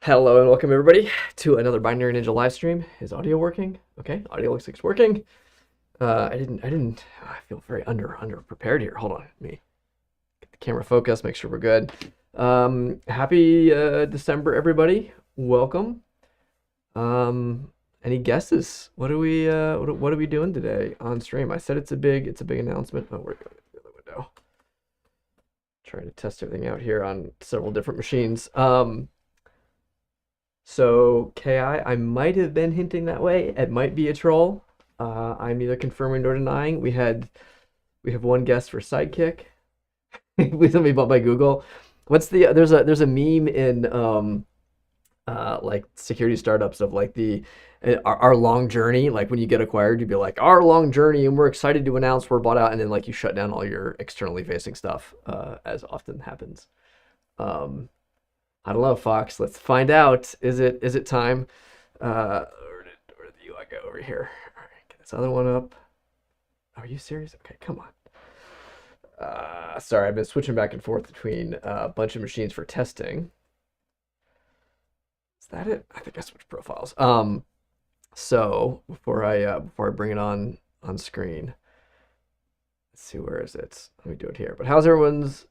Hello and welcome everybody to another Binary Ninja live stream. Is audio working? Okay, audio looks like it's working. I feel very under prepared here. Hold on, let me get the camera focused, make sure we're good. Happy December, everybody. Welcome. Any guesses? What are we doing today on stream? I said it's a big announcement. Oh, we're going to the other window. Trying to test everything out here on several different machines. So KI, I might have been hinting that way. It might be a troll. I'm neither confirming nor denying. We have one guess for sidekick. Please don't be bought by Google. What's the there's a meme in like security startups of like our long journey. Like when you get acquired, you'd be like our long journey, and we're excited to announce we're bought out, and then like you shut down all your externally facing stuff, as often happens. I don't know, Fox. Let's find out. Is it time? Where did the UI go over here? All right, get this other one up. Are you serious? Okay, come on. Sorry, I've been switching back and forth between a bunch of machines for testing. Is that it? I think I switched profiles. So before I bring it on screen, let's see, where is it? Let me do it here. But how's everyone's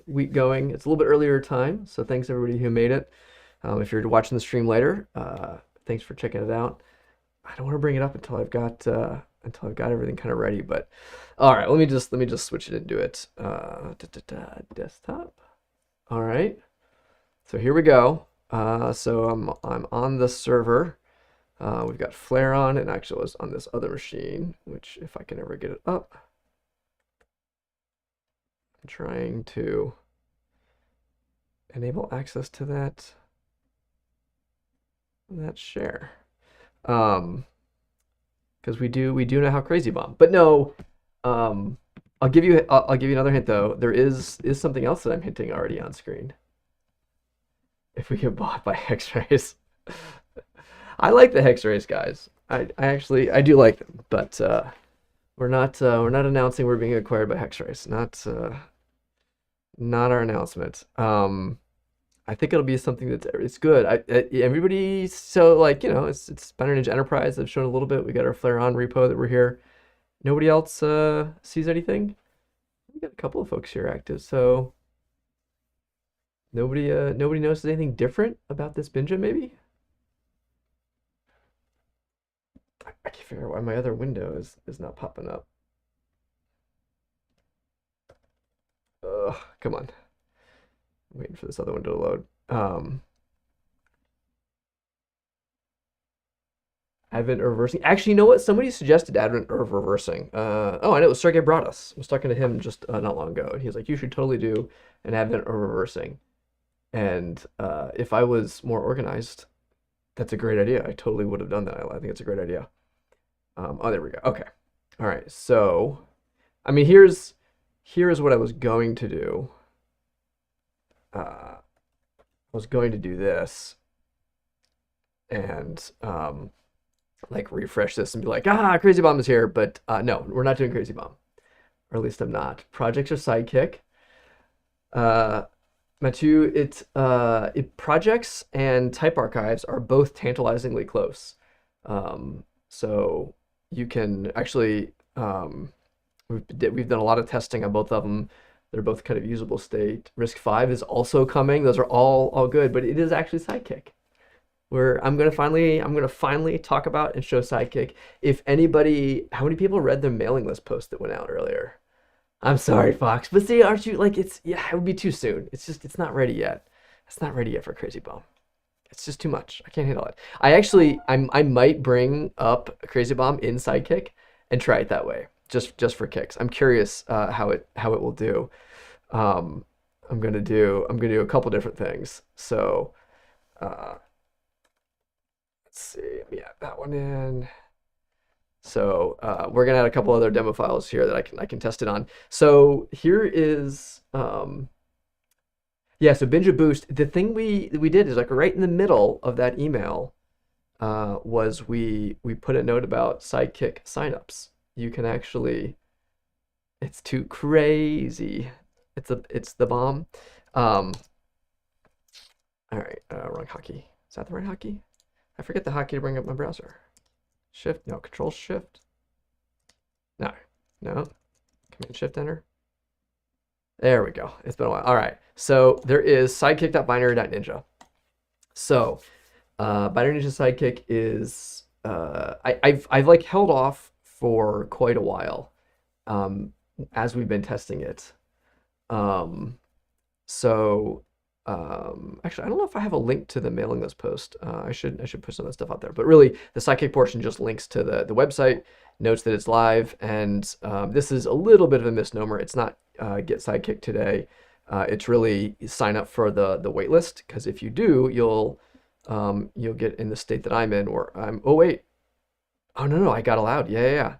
week going? It's a little bit earlier time, so thanks everybody who made it. If you're watching the stream later, thanks for checking it out. I don't want to bring it up until I've got everything kind of ready. But all right, let me just switch it and do it. Desktop. All right. So here we go. So I'm on the server. We've got Flare on, and actually it's on this other machine, which if I can ever get it up. I'm trying to enable access to that share, because we do know how Crazy Bomb. But no, I'll give you another hint though. There is something else that I'm hinting already on screen. If we get bought by X-Rays, I like the X-Rays guys. I actually do like them, but we're not announcing we're being acquired by X-Rays. Not our announcement. I think it'll be something it's good. Everybody, so like, you know, it's Binary Ninja Enterprise. I've shown a little bit. We got our Flare on repo that we're here. Nobody else sees anything. We got a couple of folks here active, so nobody notices anything different about this Binja, maybe. I can't figure out why my other window is not popping up. Ugh, come on. I'm waiting for this other window to load. Advent or reversing. Actually, you know what? Somebody suggested Advent or reversing. Oh, I know it was Sergey Bradas. I was talking to him just not long ago, and he was like, "You should totally do an Advent or reversing." And if I was more organized, that's a great idea. I totally would have done that. I think it's a great idea. Oh, there we go. Okay. All right. So, I mean, here's what I was going to do. I was going to do this and like refresh this and be like, Crazy Bomb is here. But no, we're not doing Crazy Bomb. Or at least I'm not. Projects are sidekick. Mathieu, projects and type archives are both tantalizingly close. So you can actually, we've done a lot of testing on both of them. They're both kind of usable state. Risk 5 is also coming. Those are all good, but it is actually sidekick. I'm gonna finally talk about and show sidekick. If anybody, how many people read the mailing list post that went out earlier? I'm sorry, Fox, but see, aren't you like, it would be too soon. It's not ready yet. It's not ready yet for Crazy Bomb. It's just too much. I can't handle it. I might bring up Crazy Bomb in sidekick and try it that way, just for kicks. I'm curious how it will do. I'm gonna do a couple different things. So let's see. Let me add that one in. So we're gonna add a couple other demo files here that I can test it on. So here is yeah. So Binja Boost. The thing we did is like right in the middle of that email was we put a note about sidekick signups. You can actually. It's too crazy. It's the bomb. All right, wrong hotkey. Is that the right hotkey? I forget the hotkey to bring up my browser. Shift, no, Control Shift. No, no, Command Shift Enter. There we go. It's been a while. All right, so there is sidekick.binary.ninja. So Binary Ninja Sidekick is I've like held off for quite a while as we've been testing it. Um, so actually, I don't know if I have a link to the mailing list post. I should put some of that stuff out there. But really, the Sidekick portion just links to the website, notes that it's live, and this is a little bit of a misnomer. It's not get Sidekick today. It's really sign up for the waitlist, because if you do, you'll get in the state that I'm in, where I'm. Oh wait. Oh no, I got allowed. Yeah.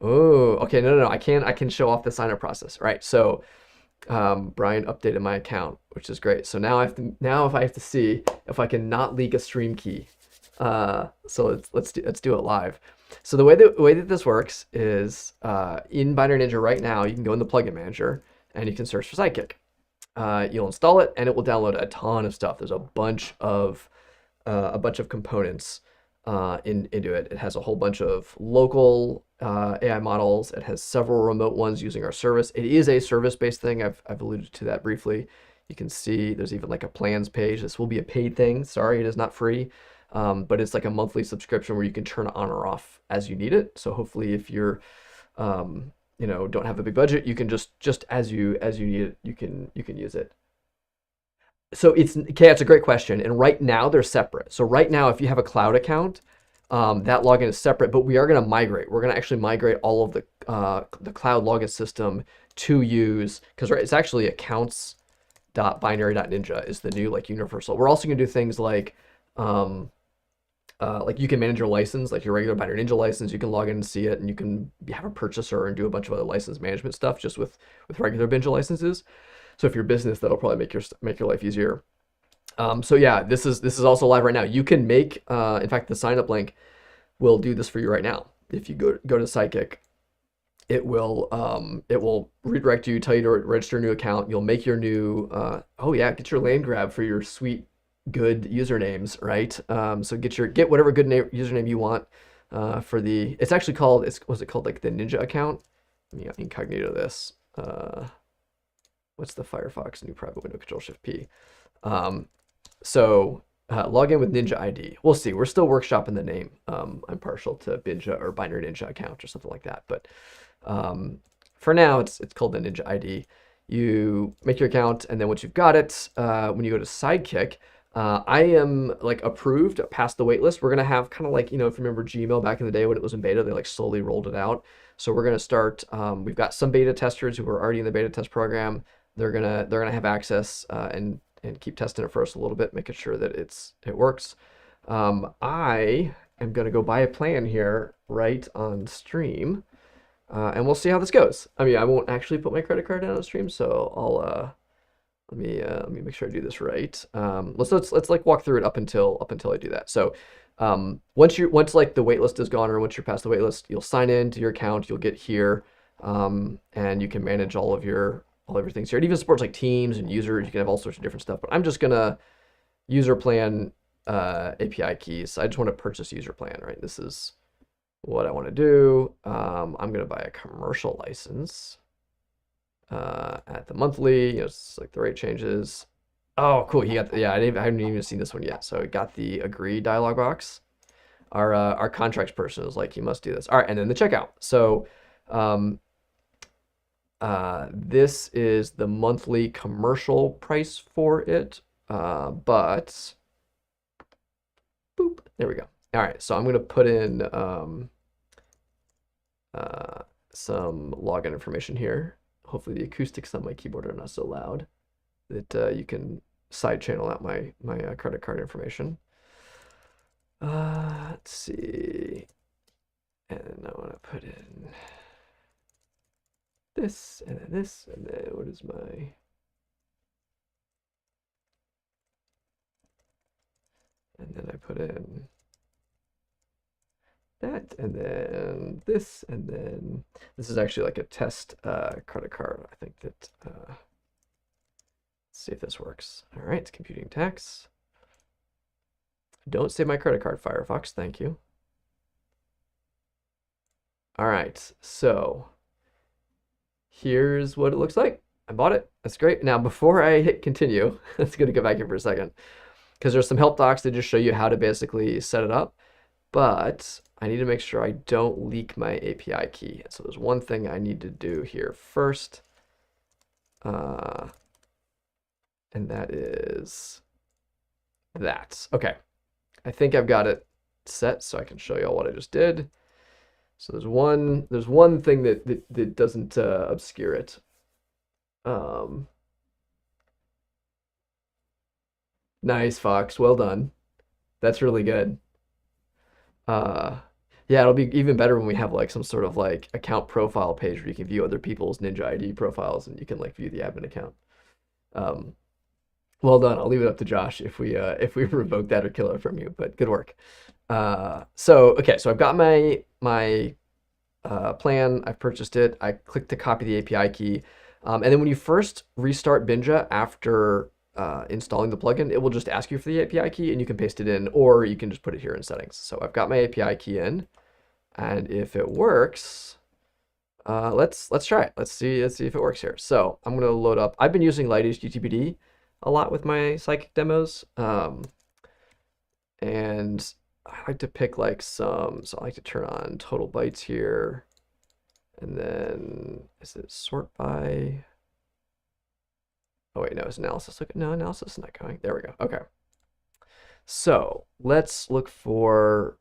Oh, okay. No. I can show off the sign up process. Right. So Brian updated my account, which is great. So now if I have to see if I can not leak a stream key. So let's do it live. So the way that this works is in Binary Ninja right now, you can go in the plugin manager and you can search for Sidekick. You'll install it and it will download a ton of stuff. There's a bunch of components into it. It has a whole bunch of local AI models. It has several remote ones using our service. It is a service-based thing. I've alluded to that briefly. You can see there's even like a plans page. This will be a paid thing. Sorry, it is not free, but it's like a monthly subscription where you can turn it on or off as you need it. So hopefully, if you're don't have a big budget, you can just as you need it, you can use it. So it's a great question. And right now they're separate. So right now, if you have a cloud account, that login is separate, but we are going to migrate. We're going to actually migrate all of the cloud login system to use, because it's actually accounts.binary.ninja is the new like universal. We're also going to do things like you can manage your license, like your regular Binary Ninja license. You can log in and see it, and you can have a purchaser and do a bunch of other license management stuff just with regular Binja licenses. So if you're a business, that'll probably make your life easier. So yeah, this is also live right now. You can make, in fact, the sign up link will do this for you right now. If you go to Sidekick, it will redirect you, tell you to register a new account. You'll make your new, get your land grab for your sweet good usernames, right? So get whatever good username you want for the. It's actually called. What's it called? Like the Ninja account. Let me incognito this. What's the Firefox new private window? Control Shift P. So log in with Ninja ID. We'll see. We're still workshopping the name. I'm partial to Binja or Binary Ninja account or something like that. But for now, it's called the Ninja ID. You make your account, and then once you've got it, when you go to Sidekick, I am like approved, past the waitlist. We're gonna have kind of like, if you remember Gmail back in the day when it was in beta, they like slowly rolled it out. So we're gonna start. We've got some beta testers who are already in the beta test program. They're gonna have access and keep testing it for us a little bit, making sure that it works. I am gonna go buy a plan here right on stream, and we'll see how this goes. I mean, I won't actually put my credit card down on stream, so I'll let me make sure I do this right. Let's like walk through it up until I do that. So once like the waitlist is gone, or once you're past the waitlist, you'll sign in to your account. You'll get here, and you can manage all of your things here. It even supports like teams and users. You can have all sorts of different stuff. But I'm just gonna user plan API keys. I just want to purchase user plan. Right. This is what I want to do. I'm gonna buy a commercial license. At the monthly, it's like the rate changes. Oh, cool. He got I haven't even seen this one yet. So I got the agree dialog box. Our contracts person is like, you must do this. All right, and then the checkout. So this is the monthly commercial price for it. But boop, there we go. All right, so I'm gonna put in some login information here. Hopefully the acoustics on my keyboard are not so loud that you can side channel out my credit card information. Let's see. And I want to put in this, and then this, and then what is my... And then I put in that, and then this, and then this is actually like a test credit card. I think that, let's see if this works. All right, it's computing tax. Don't save my credit card, Firefox. Thank you. All right, so here's what it looks like. I bought it. That's great. Now, before I hit continue, let's go to go back here for a second because there's some help docs that just show you how to basically set it up. But I need to make sure I don't leak my API key. So there's one thing I need to do here first. And that is that. Okay. I think I've got it set so I can show you all what I just did. So there's one thing that doesn't obscure it. Nice, Fox. Well done. That's really good. Yeah, it'll be even better when we have like some sort of like account profile page where you can view other people's Ninja ID profiles and you can like view the admin account. Well done. I'll leave it up to Josh if we revoke that or kill it from you, but good work. So I've got my plan. I've purchased it. I click to copy the API key. And then when you first restart Binja after installing the plugin, it will just ask you for the API key and you can paste it in, or you can just put it here in settings. So I've got my API key in, and if it works, let's try it. Let's see if it works here. So I'm gonna load up. I've been using LightHTTPD a lot with my Sidekick demos, and I like to pick like so I like to turn on total bytes here, and then is it sort by? Oh wait, no, it's analysis. Look, no, analysis is not going. There we go. Okay. So let's look for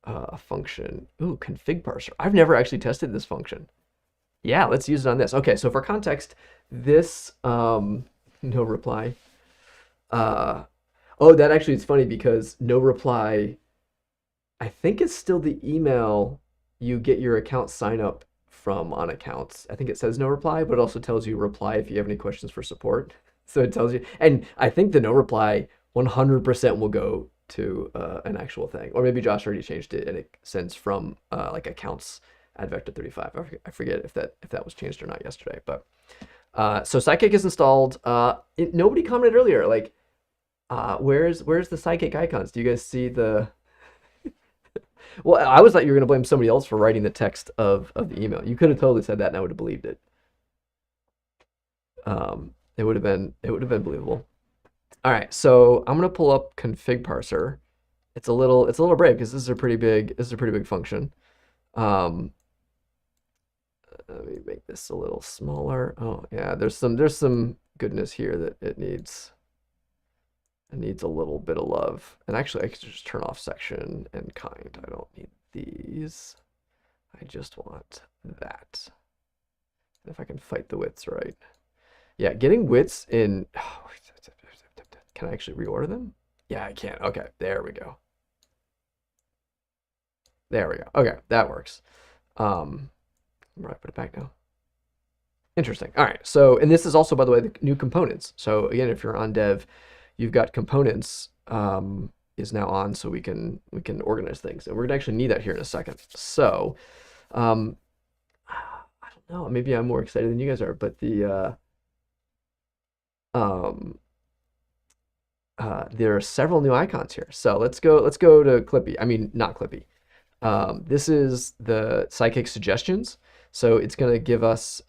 a function. Ooh, config parser. I've never actually tested this function. Yeah, let's use it on this. Okay, so for context, this no reply. Oh, that actually is funny because no reply, I think it's still the email you get your account sign up from on accounts. I think it says no reply, but it also tells you reply if you have any questions for support. So it tells you, and I think the no reply 100% will go to an actual thing. Or maybe Josh already changed it and it sends from like accounts at vector35. I forget if that was changed or not yesterday. But so Sidekick is installed. Nobody commented earlier, like where's the Sidekick icons? Do you guys see the Well, I was thought you were going to blame somebody else for writing the text of the email. You could have totally said that and I would have believed it. It would have been believable. All right, so I'm going to pull up config parser. It's a little brave because this is a pretty big function. Let me make this a little smaller. Oh yeah, there's some goodness here that it needs a little bit of love. And actually I could just turn off section and kind. I don't need these. I just want that. If I can fight the widths right. Yeah, getting widths in, can I actually reorder them? Yeah, I can. Okay, there we go. There we go. Okay, that works. Where do I put it back now? Interesting. All right, so, and this is also, by the way, the new components. So again, if you're on dev, you've got components is now on, so we can organize things, and we're gonna actually need that here in a second. So I don't know, maybe I'm more excited than you guys are, but the there are several new icons here. So let's go to Clippy. I mean, not Clippy. This is the Sidekick suggestions. So it's going to give us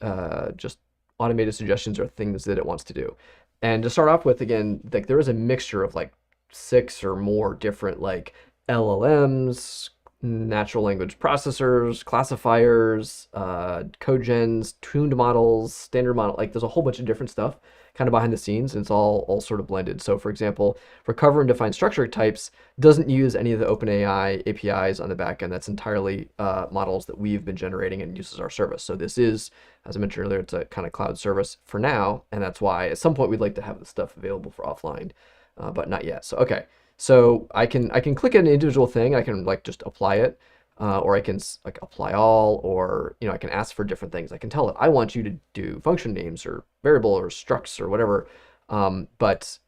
just automated suggestions or things that it wants to do. And to start off with, again, like there is a mixture of like 6 or more different like LLMs, natural language processors, classifiers, code gens, tuned models, standard model. Like there's a whole bunch of different stuff kind of behind the scenes, and it's all sort of blended. So for example, recover and define structure types doesn't use any of the OpenAI APIs on the back end. That's entirely models that we've been generating and uses our service. So this is, as I mentioned earlier, it's a kind of cloud service for now, and that's why at some point we'd like to have this stuff available for offline, but not yet. So okay, so I can click an individual thing. I can like just apply it, or I can like apply all, or I can ask for different things. I can tell it I want you to do function names or variable or structs or whatever, but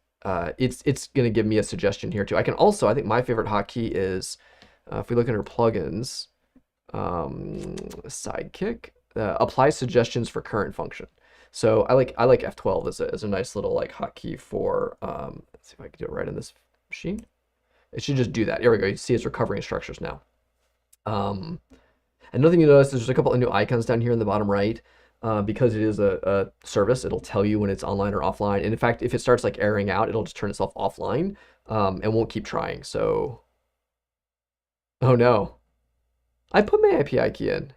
it's going to give me a suggestion here too. I can also, I think my favorite hotkey is if we look under plugins, Sidekick, apply suggestions for current function. So I like F12 as a nice little like hotkey for let's see if I can do it right on this machine. It should just do that. Here we go. You see it's recovering structures now. Um, Another thing you notice is there's a couple of new icons down here in the bottom right. Because it is a service, it'll tell you when it's online or offline. And in fact, if it starts like airing out, it'll just turn itself offline and won't keep trying. So, oh no, I put my API key in.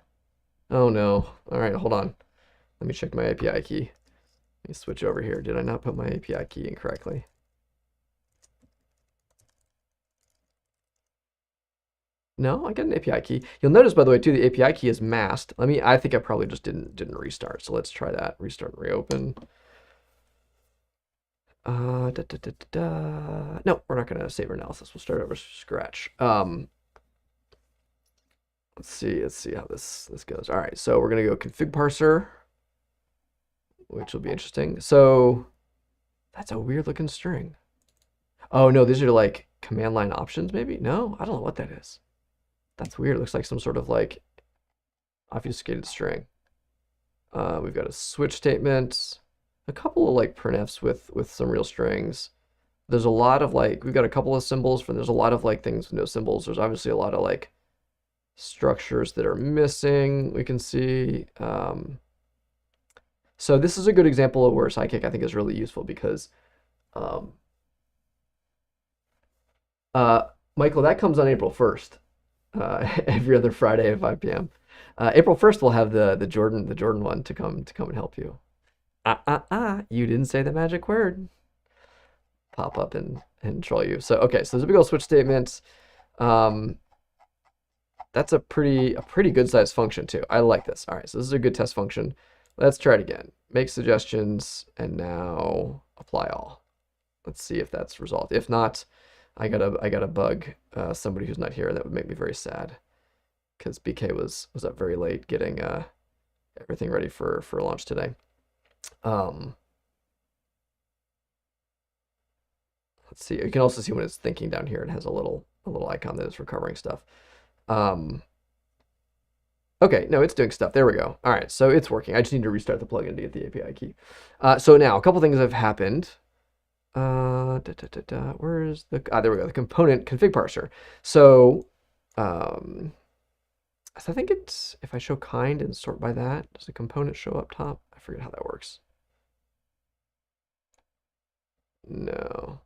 Oh no. All right, hold on. Let me check my API key. Let me switch over here. Did I not put my API key in correctly? No, I got an API key. You'll notice, by the way, too, the API key is masked. I think I probably just didn't restart. So let's try that. Restart and reopen. No, we're not going to save our analysis. We'll start over scratch. Let's see how this goes. All right, so we're going to go config parser, which will be interesting. So that's a weird looking string. Oh no, these are like command line options maybe? No, I don't know what that is. That's weird. It looks like some sort of like obfuscated string. We've got a switch statement, a couple of like printfs with some real strings. There's a lot of like, we've got a couple of symbols, there's a lot of like things with no symbols. There's obviously a lot of like structures that are missing, we can see. So this is a good example of where Sidekick I think is really useful because Michael, that comes on April 1st. Every other Friday at 5 p.m. April 1st, we'll have the Jordan one to come and help you. You didn't say the magic word. Pop up and troll you. So okay, so there's a big old switch statement. That's a pretty good sized function too. I like this. All right, so this is a good test function. Let's try it again. Make suggestions and now apply all. Let's see if that's resolved. If not, I gotta bug somebody who's not here. That would make me very sad because BK was up very late getting everything ready for launch today. Let's see. You can also see when it's thinking down here. It has a little icon that is recovering stuff. Okay, no, it's doing stuff. There we go. All right, so it's working. I just need to restart the plugin to get the API key. So now a couple things have happened. Where is the, there we go, the component config parser. So I think it's, if I show kind and sort by that, does the component show up top? I forget how that works. No.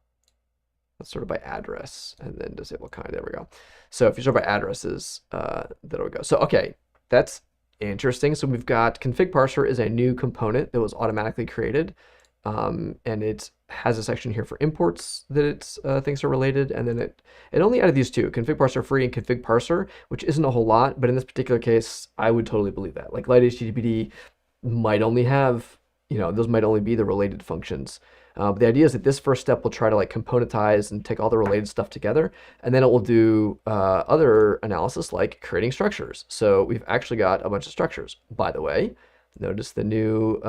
Let's sort it by address and then disable kind. There we go. So if you sort by addresses, there we go. So, okay, that's interesting. So we've got config parser is a new component that was automatically created. And it has a section here for imports that it thinks are related, and then it only added these two, config parser free and config parser, which isn't a whole lot, but in this particular case, I would totally believe that. Like light HTTPD might only have, those might only be the related functions. But the idea is that this first step will try to like componentize and take all the related stuff together, and then it will do other analysis like creating structures. So we've actually got a bunch of structures. By the way, notice the new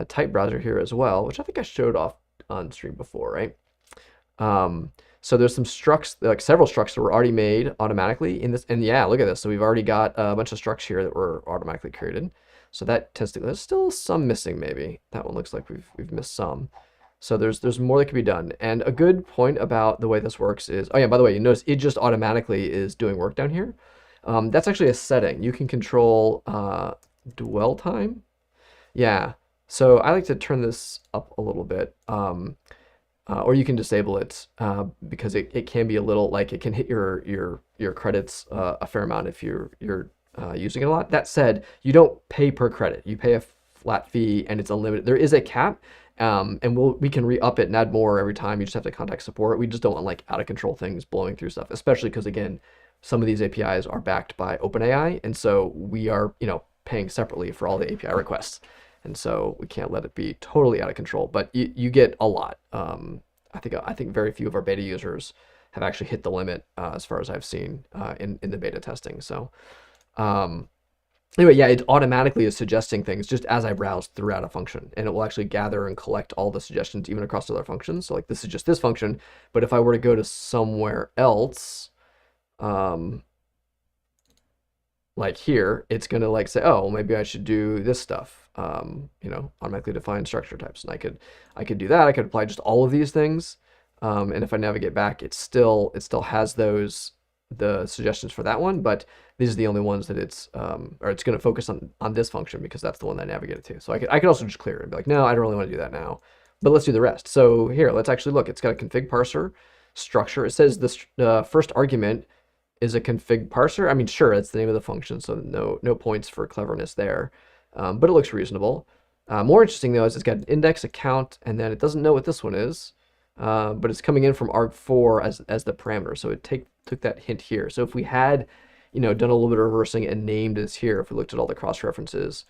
type browser here as well, which I think I showed off on stream before, right? So there's some structs, like several structs that were already made automatically in this, and yeah, look at this. So we've already got a bunch of structs here that were automatically created. So that tends to, there's still some missing maybe. That one looks like we've missed some. So there's more that can be done. And a good point about the way this works is, oh yeah, by the way, you notice it just automatically is doing work down here. That's actually a setting. You can control dwell time. Yeah. So I like to turn this up a little bit, or you can disable it because it can be a little, like it can hit your credits a fair amount if you're using it a lot. That said, you don't pay per credit. You pay a flat fee and it's unlimited. There is a cap, and we can re-up it and add more every time. You just have to contact support. We just don't want like out of control things blowing through stuff, especially because again, some of these APIs are backed by OpenAI, and so we are paying separately for all the API requests. And so we can't let it be totally out of control, but you get a lot. I think very few of our beta users have actually hit the limit as far as I've seen in the beta testing. So anyway, yeah, it automatically is suggesting things just as I browse throughout a function, and it will actually gather and collect all the suggestions even across other functions. So like this is just this function, but if I were to go to somewhere else, like here, it's gonna like say, oh, well, maybe I should do this stuff. Automatically define structure types, and I could do that. I could apply just all of these things, And if I navigate back, it still has the suggestions for that one, but these are the only ones that it's or it's going to focus on this function because that's the one that I navigated to. So I could also just clear it and be like, no, I don't really want to do that now, but let's do the rest. So here, let's actually look. It's got a config parser structure. It says this first argument is a config parser. I mean, sure, it's the name of the function, so no points for cleverness there, but it looks reasonable. More interesting though is it's got an index, account, and then it doesn't know what this one is, but it's coming in from arg4 as the parameter. So it took that hint here. So if we had, done a little bit of reversing and named this here, if we looked at all the cross references,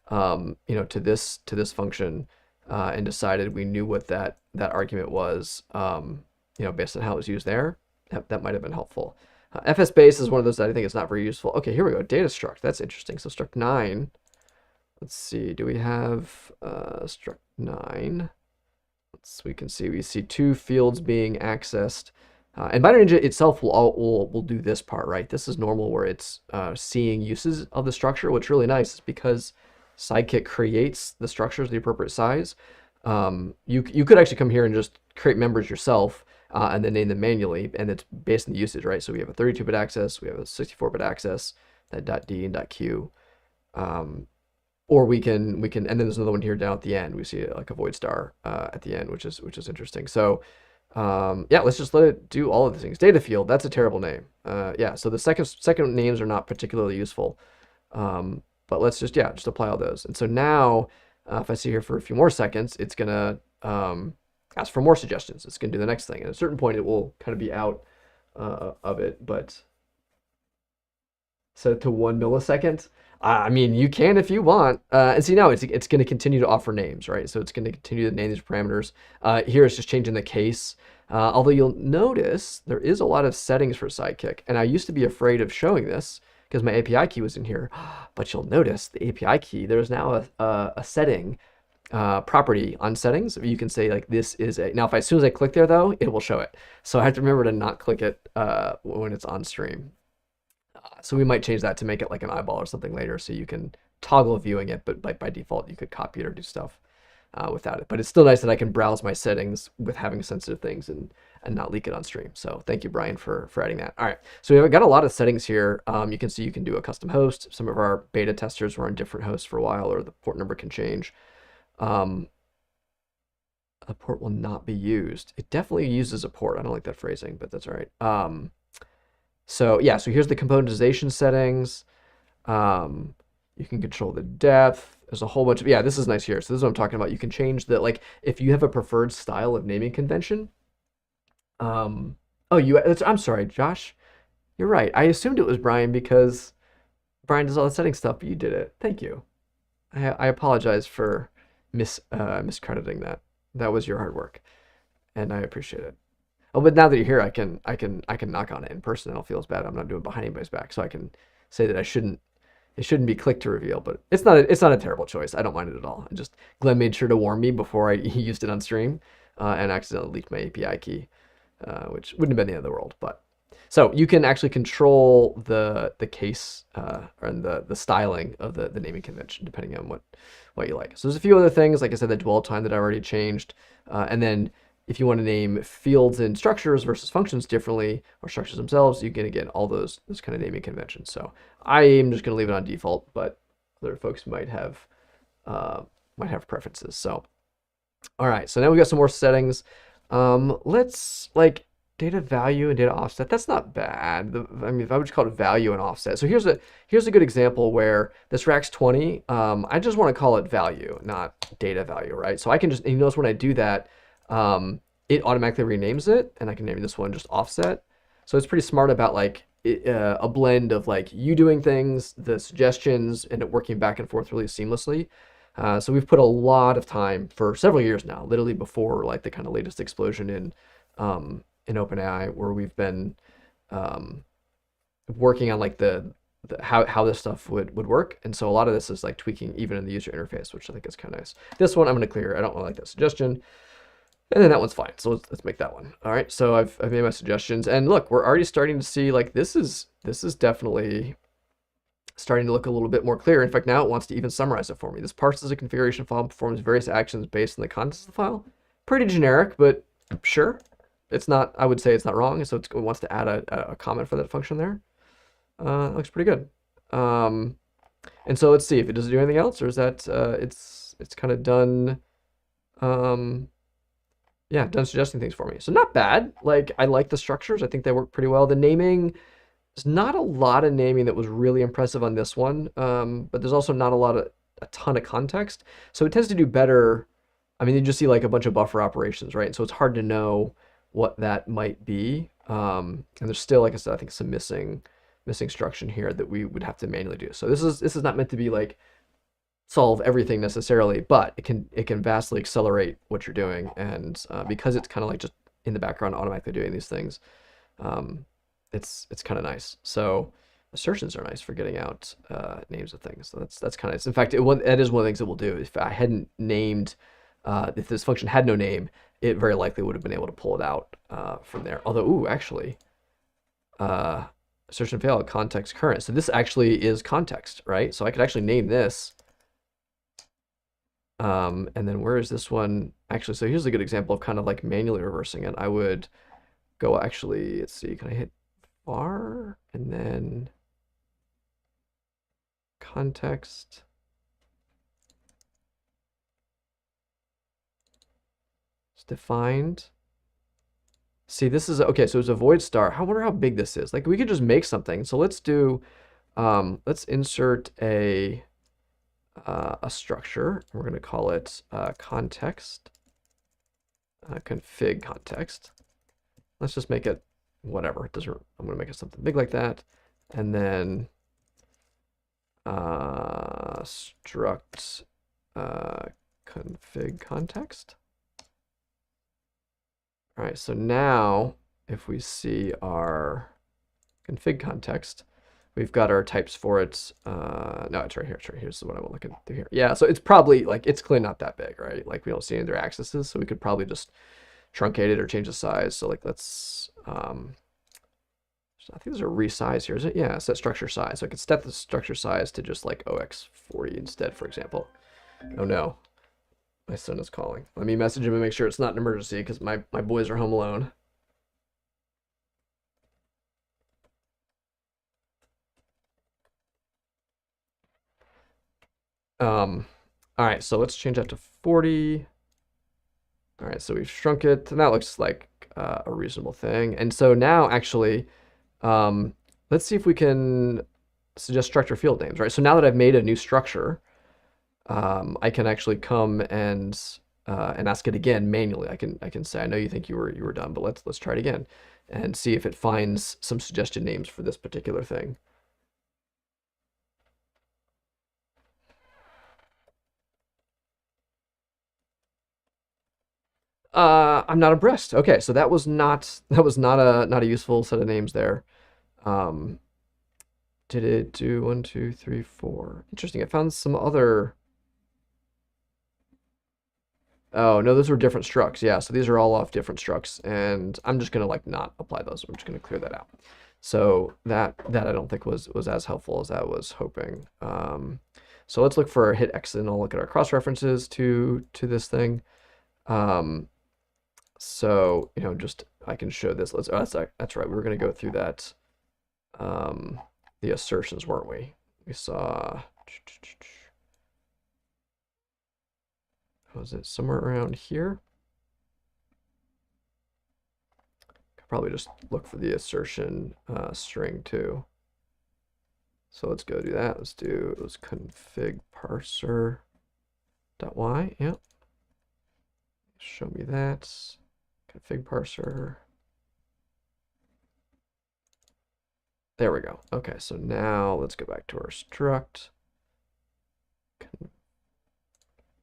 to this function, and decided we knew what that argument was, based on how it was used there, that might have been helpful. FS-base is one of those that I think is not very useful. Okay, here we go. Data struct. That's interesting. So struct 9. Let's see. Do we have struct 9? We can see we see 2 fields being accessed. And Binary Ninja itself will do this part, right? This is normal where it's seeing uses of the structure. What's really nice is because Sidekick creates the structures the appropriate size. You could actually come here and just create members yourself and then name them manually, and it's based on the usage, right? So we have a 32-bit access, we have a 64-bit access, that .d and .q, or we can, and then there's another one here down at the end. We see like a void star at the end, which is interesting. So yeah, let's just let it do all of the things. Data field, that's a terrible name. Yeah, so the second names are not particularly useful, but let's just apply all those. And so now, if I see here for a few more seconds, it's gonna ask for more suggestions. It's gonna do the next thing. At a certain point, it will kind of be out of it, but set it to 1 millisecond. I mean, you can if you want. And see now, it's going to continue to offer names, right? So it's going to continue to name these parameters. Here it's just changing the case. Although you'll notice there is a lot of settings for Sidekick. And I used to be afraid of showing this because my API key was in here. But you'll notice the API key, there's now a setting property on settings. You can say like this is a, now if as soon as I click there though, it will show it. So I have to remember to not click it when it's on stream. So we might change that to make it like an eyeball or something later, so you can toggle viewing it, but like by default you could copy it or do stuff without it. But it's still nice that I can browse my settings with having sensitive things and not leak it on stream. So thank you, Brian, for adding that. All right, so we've got a lot of settings here. You can see you can do a custom host. Some of our beta testers were on different hosts for a while, or the port number can change. A port will not be used. It definitely uses a port. I don't like that phrasing, but that's all right. So yeah, so here's the componentization settings. You can control the depth. There's a whole bunch of, yeah, this is nice here. So this is what I'm talking about. You can change the, like, if you have a preferred style of naming convention. I'm sorry, Josh. You're right. I assumed it was Brian because Brian does all the setting stuff, but you did it. Thank you. I apologize for miscrediting that. That was your hard work, and I appreciate it. Oh, but now that you're here, I can knock on it in person. I don't feel as bad. I'm not doing it behind anybody's back, so I can say that it shouldn't be click to reveal. But it's not a terrible choice. I don't mind it at all. And just Glenn made sure to warn me before I used it on stream, and accidentally leaked my API key, which wouldn't have been the end of the world. But so you can actually control the case and the styling of the naming convention depending on what you like. So there's a few other things, like I said, the dwell time that I already changed, and then if you want to name fields and structures versus functions differently, or structures themselves, you can, again, all those kind of naming conventions. So I am just going to leave it on default, but other folks might have preferences. So, all right, so now we got some more settings. Let's, like, data value and data offset. That's not bad. I mean, if I would just call it value and offset. So here's a good example where this racks 20. I just want to call it value, not data value, right? So I can just, and you notice when I do that, it automatically renames it, and I can name this one just offset. So it's pretty smart about like a blend of like you doing things, the suggestions, and it working back and forth really seamlessly. So we've put a lot of time for several years now, literally before like the kind of latest explosion in OpenAI, where we've been working on like the how this stuff would work. And so a lot of this is like tweaking even in the user interface, which I think is kind of nice. This one I'm going to clear. I don't really like that suggestion. And then that one's fine. So let's make that one. All right. So I've made my suggestions, and look, we're already starting to see like this is definitely starting to look a little bit more clear. In fact, now it wants to even summarize it for me. This parses a configuration file, performs various actions based on the contents of the file. Pretty generic, but sure. it's not, I would say it's not wrong. So it wants to add a comment for that function there. That looks pretty good. And so let's see if it doesn't do anything else, or is that it's kind of done. Yeah, done suggesting things for me. So not bad. Like, I like the structures. I think they work pretty well. The naming, there's not a lot of naming that was really impressive on this one, but there's also not a ton of context. So it tends to do better. I mean, you just see like a bunch of buffer operations, right? So it's hard to know what that might be. And there's still, like I said, I think some missing structure here that we would have to manually do. So this is not meant to be like solve everything necessarily, but it can vastly accelerate what you're doing. And because it's kind of like just in the background automatically doing these things, it's kind of nice. So assertions are nice for getting out names of things. So that's kind of nice. In fact, that is one of the things it will do. If I hadn't named, if this function had no name, it very likely would have been able to pull it out from there. Although, ooh, actually, assertion failed, context current. So this actually is context, right? So I could actually name this. And then where is this one? Actually, so here's a good example of kind of like manually reversing it. I would go actually, let's see, can I hit var and then context? It's defined. See, this is, okay, so it's a void star. I wonder how big this is. Like, we could just make something. So let's do, let's insert a structure. We're going to call it context, config context. Let's just make it whatever. It doesn't. I'm going to make it something big like that, and then struct config context. All right. So now, if we see our config context, we've got our types for it. No, it's right here. It's right here. This is what I'm looking through here. Yeah, so it's probably like, it's clearly not that big, right? Like, we don't see any of their accesses, so we could probably just truncate it or change the size. So like, let's, I think there's a resize here, is it? Yeah, set structure size. So I could set the structure size to just like OX40 instead, for example. Oh no, my son is calling. Let me message him and make sure it's not an emergency because my boys are home alone. All right, so let's change that to 40. All right, so we've shrunk it, and that looks like a reasonable thing. And so now, actually, let's see if we can suggest structure field names, right? So now that I've made a new structure, I can actually come and ask it again manually. I can say, I know you think you were done, but let's try it again and see if it finds some suggested names for this particular thing. I'm not abreast. Okay, so that was not a useful set of names there. Did it do 1, 2, 3, 4? Interesting. It found some other. Oh no, those were different structs. Yeah, so these are all off different structs, and I'm just gonna like not apply those. I'm just gonna clear that out. So that I don't think was as helpful as I was hoping. So let's look for hit exit, and I'll look at our cross references to this thing. So, you know, just I can show this. Let's. Oh, that's right. We were going to go through that. The assertions, weren't we? We saw. Was it somewhere around here? Could probably just look for the assertion string too. So let's go do that. Let's config parser .y. Yep. Show me that. Config parser. There we go. Okay, so now let's go back to our struct.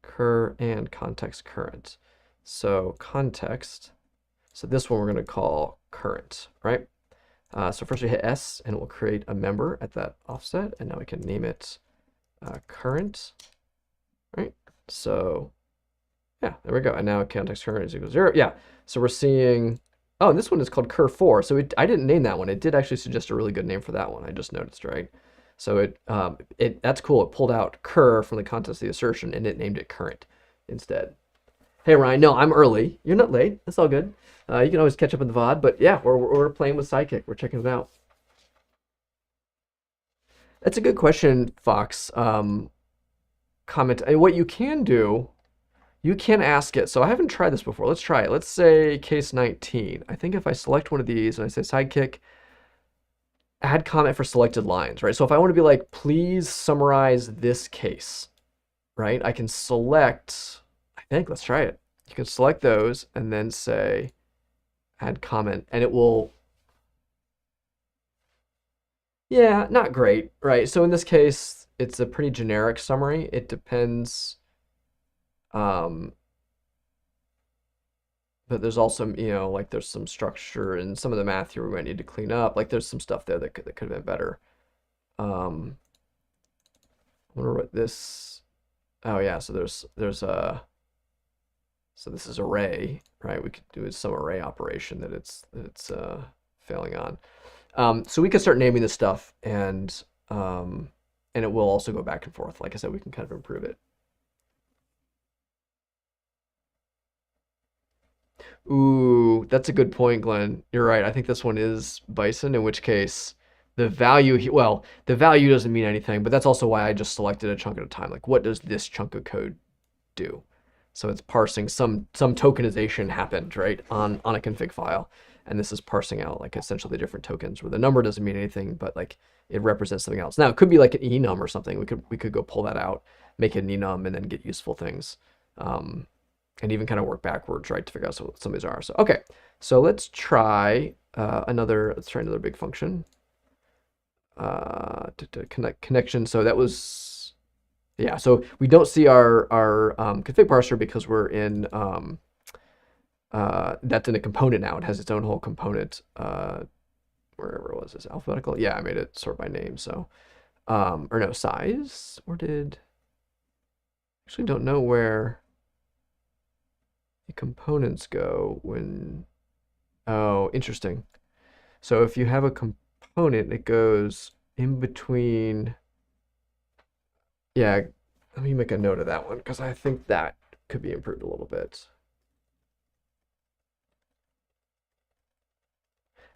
Cur and context current. So context. So this one we're going to call current, right? So first we hit S and it will create a member at that offset. And now we can name it current, right? So yeah, there we go. And now context current is equal to 0. Yeah, so we're seeing, oh, and this one is called cur4. So I didn't name that one. It did actually suggest a really good name for that one. I just noticed, right? So that's cool. It pulled out cur from the context of the assertion and it named it current instead. Hey Ryan, no, I'm early. You're not late. That's all good. You can always catch up in the VOD, but yeah, we're playing with Sidekick. We're checking it out. That's a good question, Fox. Comment. And what you can do, you can ask it. So I haven't tried this before. Let's try it. Let's say case 19. I think if I select one of these and I say Sidekick, add comment for selected lines, right? So if I want to be like, please summarize this case, right? I can select, I think, let's try it. You can select those and then say add comment, and it will, yeah, not great, right? So in this case, it's a pretty generic summary. It depends, um, but there's also, like there's some structure and some of the math here we might need to clean up. Like there's some stuff there that could have been better. I wonder what this, oh yeah, so there's a, so this is array, right? We could do some array operation that it's failing on. So we can start naming this stuff, and it will also go back and forth. Like I said, we can kind of improve it. Ooh, that's a good point, Glenn. You're right. I think this one is bison, in which case the value, well, the value doesn't mean anything, but that's also why I just selected a chunk at a time. Like, what does this chunk of code do? So it's parsing some tokenization happened, right, on a config file. And this is parsing out like essentially the different tokens where the number doesn't mean anything, but like it represents something else. Now it could be like an enum or something. We could go pull that out, make it an enum, and then get useful things. And even kind of work backwards, right, to figure out what some of these are. So okay, so let's try another big function. To connect connection. So that was, yeah. So we don't see our config parser because we're in that's in a component now. It has its own whole component. Wherever it was, is alphabetical. Yeah, I made it sort by name. So or no, size, or did, actually don't know where the components go when, oh, interesting. So if you have a component, it goes in between, yeah, let me make a note of that one because I think that could be improved a little bit.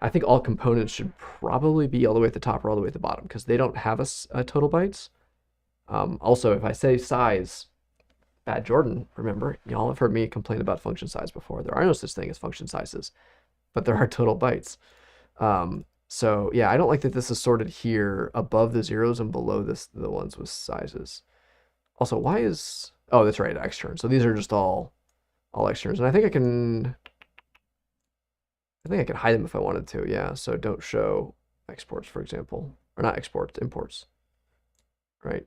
I think all components should probably be all the way at the top or all the way at the bottom because they don't have a total bytes. Also, if I say size, Bad Jordan, remember, y'all have heard me complain about function size before. There are no such thing as function sizes, but there are total bytes. So yeah, I don't like that this is sorted here above the zeros and below the ones with sizes. Also, why is, oh, that's right, externs. So these are just all externs, and I think I can hide them if I wanted to. Yeah, so don't show exports, for example, or not exports, imports, right?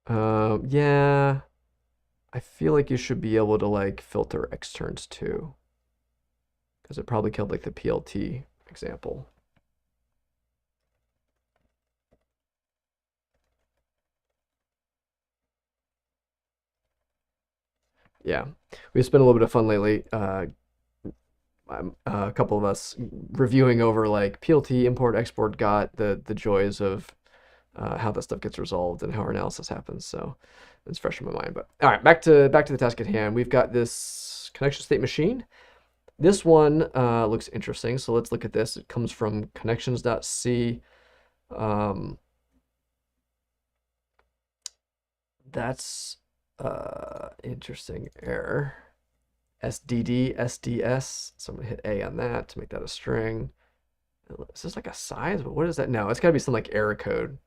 Yeah, I feel like you should be able to like filter externs too, because it probably killed like the PLT example. Yeah, we've spent a little bit of fun lately. A couple of us reviewing over like PLT import export got the joys of how that stuff gets resolved and how our analysis happens. So it's fresh in my mind. But all right, back to the task at hand. We've got this connection state machine. This one looks interesting. So let's look at this. It comes from connections.c. That's interesting error. SDD, SDS. So I'm gonna hit A on that to make that a string. Is this like a size? But what is that? No, it's gotta be some like error code.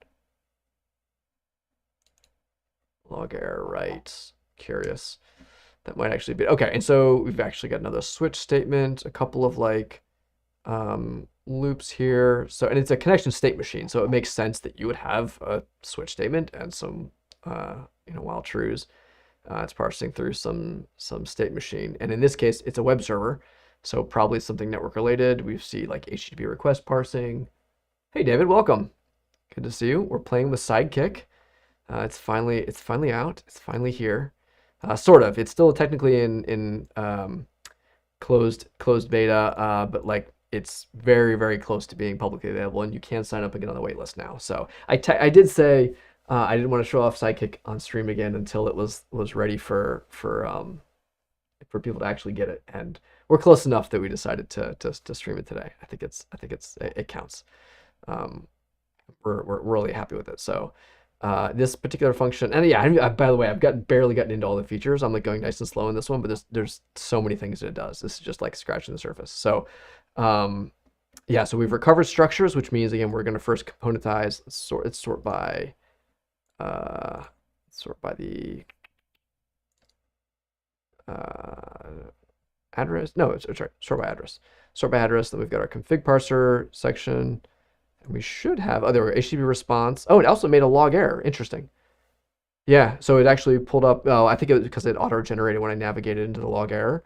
Log error, right? Curious. That might actually be, okay. And so we've actually got another switch statement, a couple of like loops here. So, and it's a connection state machine. So it makes sense that you would have a switch statement and some, while trues. It's parsing through some state machine. And in this case, it's a web server. So probably something network related. We see like HTTP request parsing. Hey, David, welcome. Good to see you. We're playing with Sidekick. It's finally out. It's finally here. Sort of. It's still technically in closed beta, but like it's very, very close to being publicly available, and you can sign up and get on the wait list now. So I did say I didn't want to show off Sidekick on stream again until it was ready for people to actually get it, and we're close enough that we decided to stream it today. It counts. Um, we're really happy with it. So this particular function, and yeah, by the way, I've barely gotten into all the features. I'm like going nice and slow in this one, but there's so many things that it does. This is just like scratching the surface. So yeah, so we've recovered structures, which means again we're going to first componentize. Sort by the address. No, sorry, sort by address. Sort by address. Then we've got our config parser section. And we should have, oh, there we go, HTTP response. Oh, it also made a log error. Interesting. Yeah, so it actually pulled up, oh, I think it was because it auto-generated when I navigated into the log error.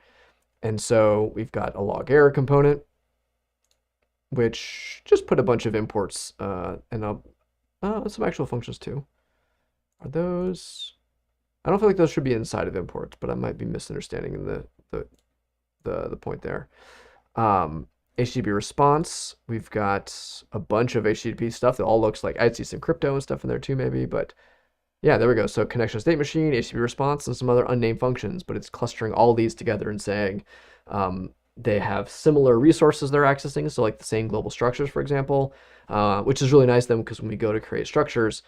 And so we've got a log error component, which just put a bunch of imports and some actual functions too. Are those? I don't feel like those should be inside of imports, but I might be misunderstanding the point there. HTTP response, we've got a bunch of HTTP stuff that all looks like, I'd see some crypto and stuff in there too maybe, but yeah, there we go. So connection state machine, HTTP response, and some other unnamed functions, but it's clustering all these together and saying they have similar resources they're accessing, so like the same global structures, for example, which is really nice then because when we go to create structures,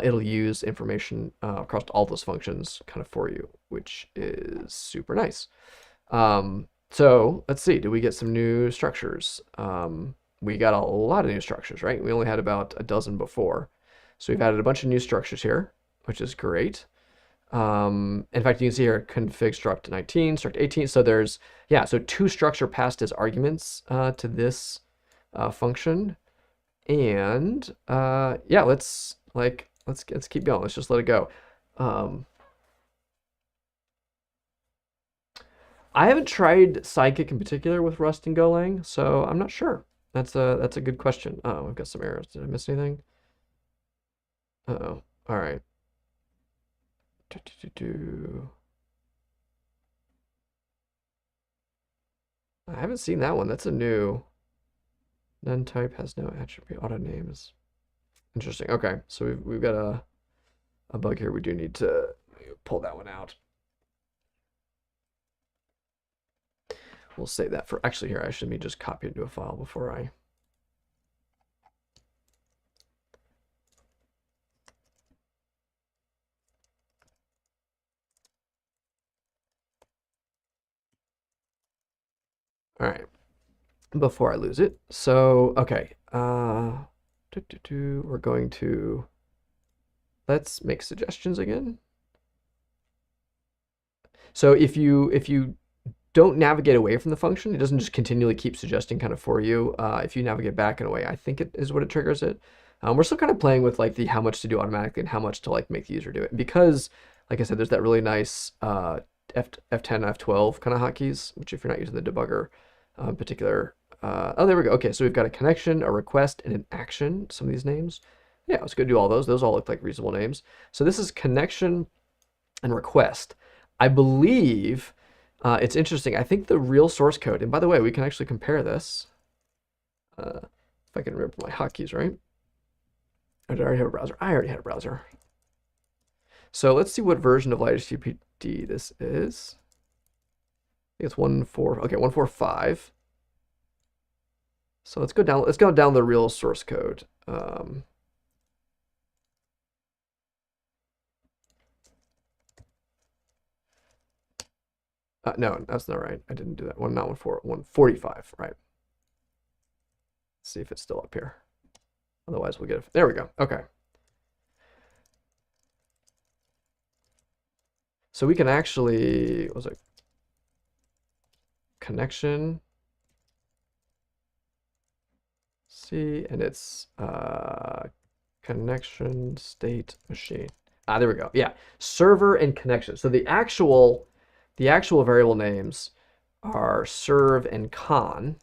it'll use information across all those functions kind of for you, which is super nice. So let's see, do we get some new structures? We got a lot of new structures, right? We only had about a dozen before. So we've added a bunch of new structures here, which is great. In fact, you can see here config struct 19, struct 18. So there's, yeah, so 2 structure passed as arguments to this function. And yeah, let's keep going. Let's just let it go. I haven't tried Sidekick in particular with Rust and Golang, so I'm not sure. That's a good question. Oh, I've got some errors. Did I miss anything? Uh-oh. All right. I haven't seen that one. That's a new. None type has no attribute auto names. Interesting. Okay, so we've got a bug here. We do need to pull that one out. We'll save that for, actually here, I should just copy it into a file before I. All right, before I lose it. So, okay, we're going to, let's make suggestions again. So if you don't navigate away from the function, it doesn't just continually keep suggesting kind of for you. If you navigate back in a way, I think it is what it triggers it. We're still kind of playing with like the how much to do automatically and how much to like make the user do it. Because, like I said, there's that really nice F10, F12 kind of hotkeys, which if you're not using the debugger in particular, oh, there we go. Okay, so we've got a connection, a request, and an action, some of these names. Yeah, let's go do all those. Those all look like reasonable names. So this is connection and request. I believe it's interesting. I think the real source code, and by the way, we can actually compare this. If I can remember my hotkeys, right? Or did I already have a browser? I already had a browser. So let's see what version of LightHTTP this is. I think it's 1.4. Okay, 1.4.5. So let's go down the real source code. No, that's not right. I didn't do that. Not 145, right? Let's see if it's still up here. Otherwise, we'll get it. There we go. Okay. So we can actually, what was it? Connection. See, and it's connection state machine. There we go. Yeah, server and connection. So the actual variable names are serve and con,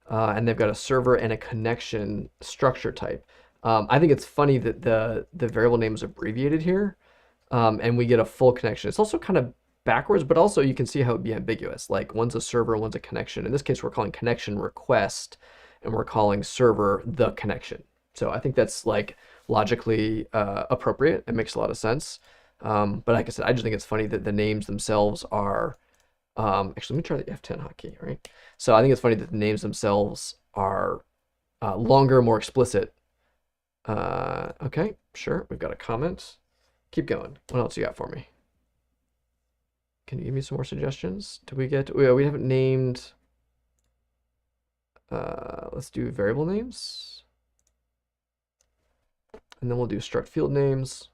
and they've got a server and a connection structure type. I think it's funny that the variable name is abbreviated here, and we get a full connection. It's also kind of backwards, but also you can see how it'd be ambiguous. Like one's a server, one's a connection. In this case, we're calling connection request, and we're calling server the connection. So I think that's like logically appropriate. It makes a lot of sense. But like I said, I just think it's funny that the names themselves are actually, let me try the F10 hotkey, right? So I think it's funny that the names themselves are longer, more explicit. Okay, sure. We've got a comment. Keep going. What else you got for me? Can you give me some more suggestions? Do we get? We haven't named. Let's do variable names, and then we'll do struct field names.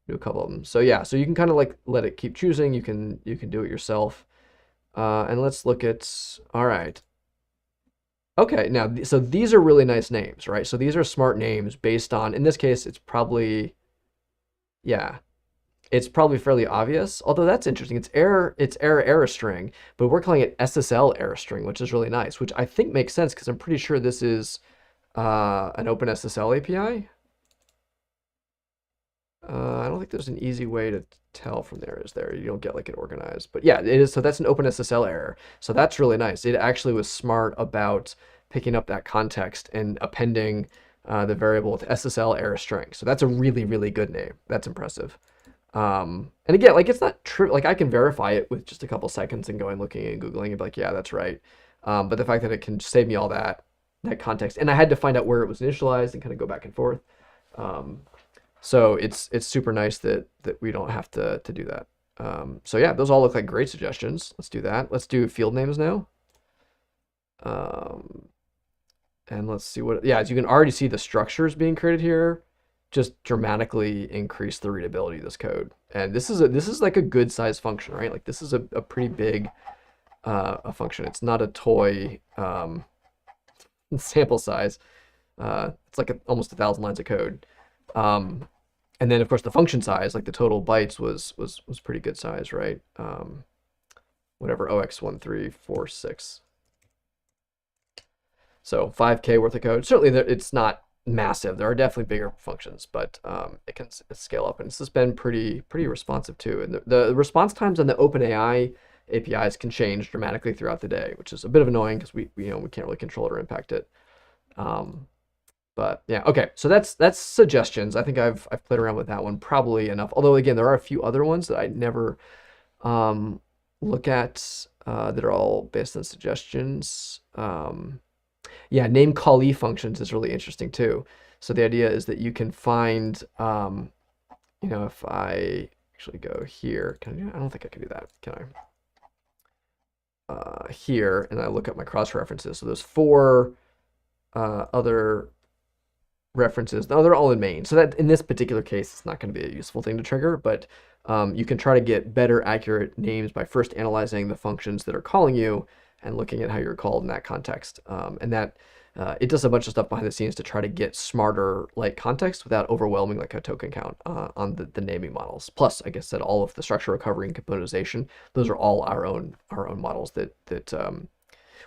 Do a couple of them. So yeah, so you can kind of like let it keep choosing. You can do it yourself. And let's look at. All right. Okay, now so these are really nice names, right? So these are smart names based on. In this case, it's probably. Yeah, it's probably fairly obvious. Although that's interesting. It's error string, but we're calling it SSL error string, which is really nice. Which I think makes sense because I'm pretty sure this is an OpenSSL API. I don't think there's an easy way to tell from there, is there? You don't get like it organized, but yeah, it is. So that's an OpenSSL error. So that's really nice. It actually was smart about picking up that context and appending the variable with SSL error string. So that's a really, really good name. That's impressive. And again, like it's not true. Like I can verify it with just a couple seconds and going looking and Googling and be like, yeah, that's right. But the fact that it can save me all that context, and I had to find out where it was initialized and kind of go back and forth. So it's super nice that we don't have to do that. So yeah, those all look like great suggestions. Let's do that. Let's do field names now. And let's see what, yeah, as you can already see the structures being created here just dramatically increase the readability of this code. And this is like a good size function, right? Like this is a pretty big a function. It's not a toy sample size. It's like almost 1,000 lines of code. And then of course the function size, like the total bytes was pretty good size, right? Whatever, 0x1346. So 5K worth of code. Certainly it's not massive. There are definitely bigger functions, but it can scale up, and this has been pretty responsive too. And the response times on the OpenAI APIs can change dramatically throughout the day, which is a bit of annoying because we can't really control it or impact it. But yeah, okay. So that's suggestions. I think I've played around with that one probably enough. Although again, there are a few other ones that I never look at that are all based on suggestions. Yeah, name callee functions is really interesting too. So the idea is that you can find, if I actually go here, can I do that? I don't think I can do that. Can I? Here, and I look at my cross references. So there's 4 other references. Now they're all in main. So that in this particular case, it's not going to be a useful thing to trigger, but you can try to get better accurate names by first analyzing the functions that are calling you and looking at how you're called in that context. And that it does a bunch of stuff behind the scenes to try to get smarter like context without overwhelming like a token count on the naming models. Plus, I guess that all of the structure recovery and componentization, those are all our own models that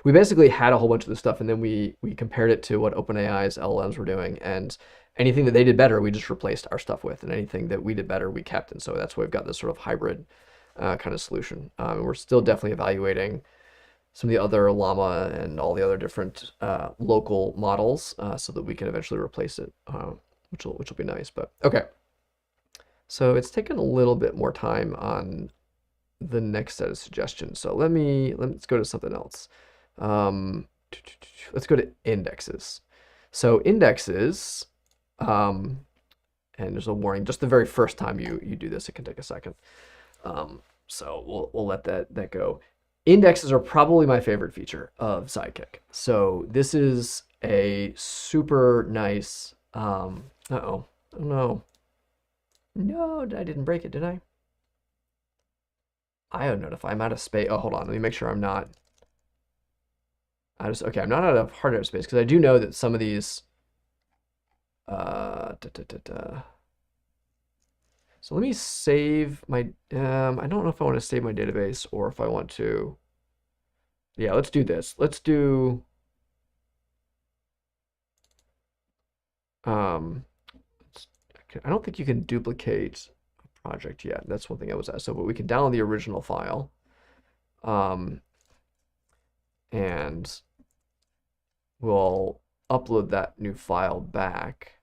we basically had a whole bunch of this stuff, and then we compared it to what OpenAI's LLMs were doing, and anything that they did better, we just replaced our stuff with, and anything that we did better, we kept. And so that's why we've got this sort of hybrid kind of solution. We're still definitely evaluating some of the other llama and all the other different local models so that we can eventually replace it, which will be nice. But okay, so it's taken a little bit more time on the next set of suggestions. So let's go to something else. Let's go to indexes. So indexes, and there's a warning, just the very first time you do this, it can take a second. So we'll let that go. Indexes are probably my favorite feature of Sidekick. So this is a super nice, oh no, I didn't break it, did I? IO notify, I'm out of space. Oh, hold on, let me make sure I'm not. Okay, I'm not out of hard drive space because I do know that some of these. So let me save my. I don't know if I want to save my database or if I want to. Yeah, let's do this. Let's do. I don't think you can duplicate a project yet. That's one thing I was asked. So, but we can download the original file. And we'll upload that new file back.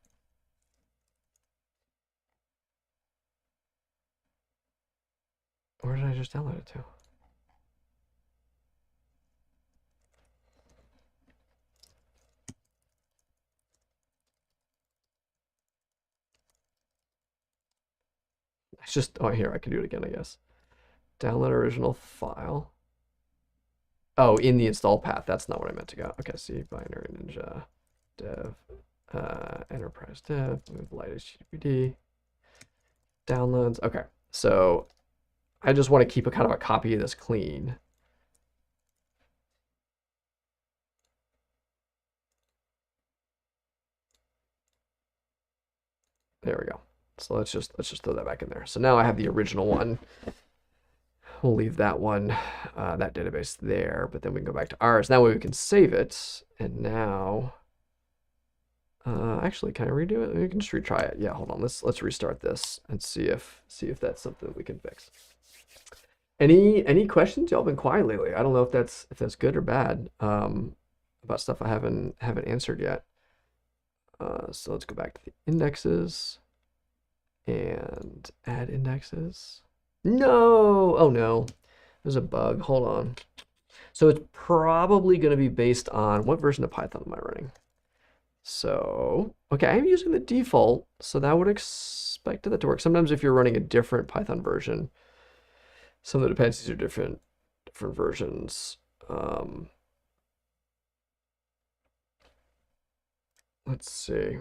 Where did I just download it to? It's just, oh, here, I can do it again, I guess. Download original file. Oh, in the install path. That's not what I meant to go. Okay, see, binary ninja dev, enterprise dev, move light HTTPD, downloads. Okay, so I just want to keep a kind of a copy of this clean. There we go. So let's just throw that back in there. So now I have the original one. We'll leave that one, that database there, but then we can go back to ours. Now we can save it, and now, actually, can I redo it? We can just retry it. Yeah, hold on. Let's restart this and see if that's something we can fix. Any questions? Y'all been quiet lately. I don't know if that's good or bad. About stuff I haven't answered yet. So let's go back to the indexes and add indexes. No! Oh no, there's a bug. Hold on. So it's probably going to be based on what version of Python am I running? So, okay, I'm using the default, so that would expect that to work. Sometimes if you're running a different Python version, some of the dependencies are different versions. Let's see.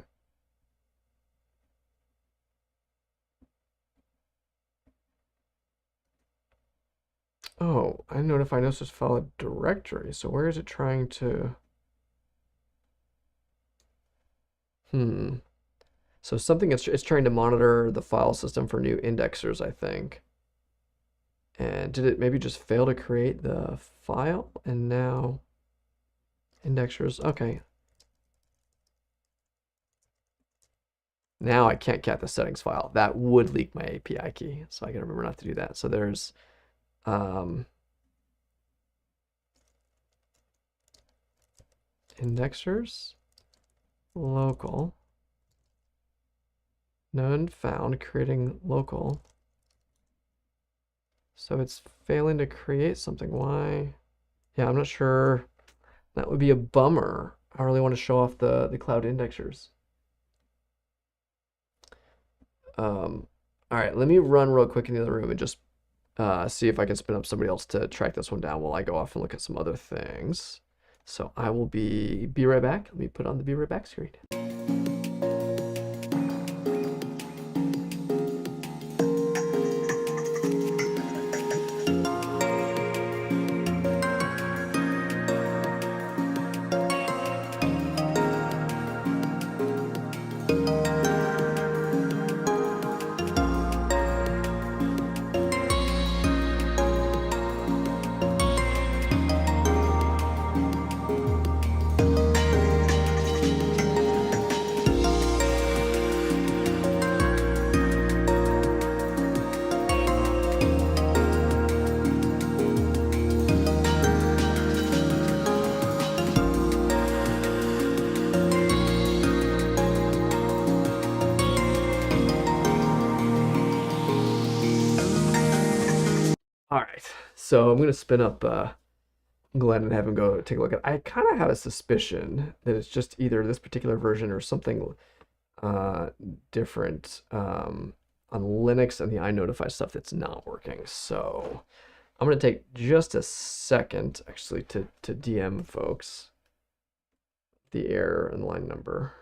Oh, I notify notice file a directory. So where is it trying to? So something it's trying to monitor the file system for new indexers, I think. And did it maybe just fail to create the file? And now indexers, okay. Now I can't get the settings file. That would leak my API key. So I gotta remember not to do that. So there's indexers, local, none found, creating local. So it's failing to create something. Why? Yeah, I'm not sure. That would be a bummer. I really want to show off the cloud indexers. All right, let me run real quick in the other room and just see if I can spin up somebody else to track this one down while I go off and look at some other things. So I will be right back. Let me put on the be right back screen. All right, so I'm going to spin up Glenn and have him go take a look at it. I kind of have a suspicion that it's just either this particular version or something different on Linux and the iNotify stuff that's not working. So I'm going to take just a second actually to DM folks the error and line number.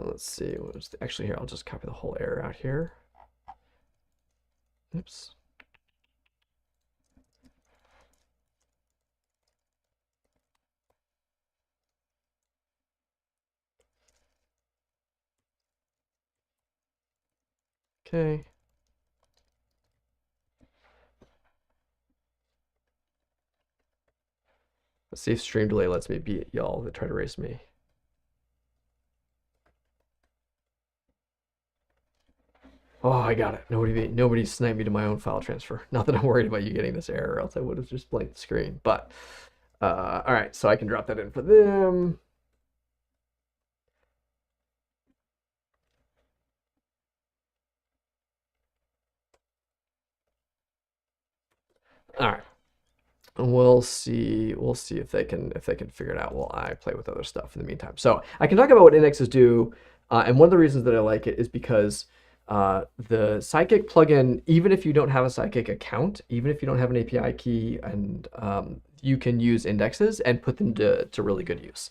Let's see, what was actually here, I'll just copy the whole error out here. Oops. Okay. Let's see if stream delay lets me beat y'all that try to race me. Oh, I got it. Nobody sniped me to my own file transfer. Not that I'm worried about you getting this error, else I would have just blanked the screen. But All right, so I can drop that in for them. All right. We'll see if they can figure it out while I play with other stuff in the meantime. So I can talk about what indexes do, and one of the reasons that I like it is because the Sidekick plugin, even if you don't have a Sidekick account, even if you don't have an API key, and you can use indexes and put them to really good use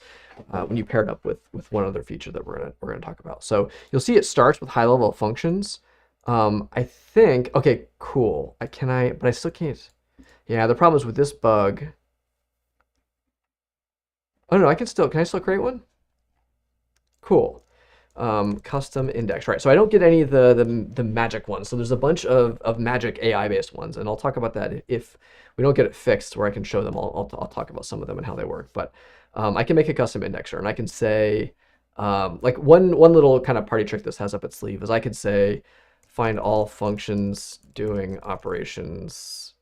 when you pair it up with one other feature that we're gonna talk about. So you'll see it starts with high level functions. I think okay, cool. But I still can't. Yeah, the problem is with this bug. Oh no, can I still create one? Cool. Custom index, right? So I don't get any of the magic ones. So there's a bunch of magic AI based ones, and I'll talk about that if we don't get it fixed where I can show them. I'll talk about some of them and how they work. But I can make a custom indexer, and I can say like one little kind of party trick this has up its sleeve is I could say find all functions doing operations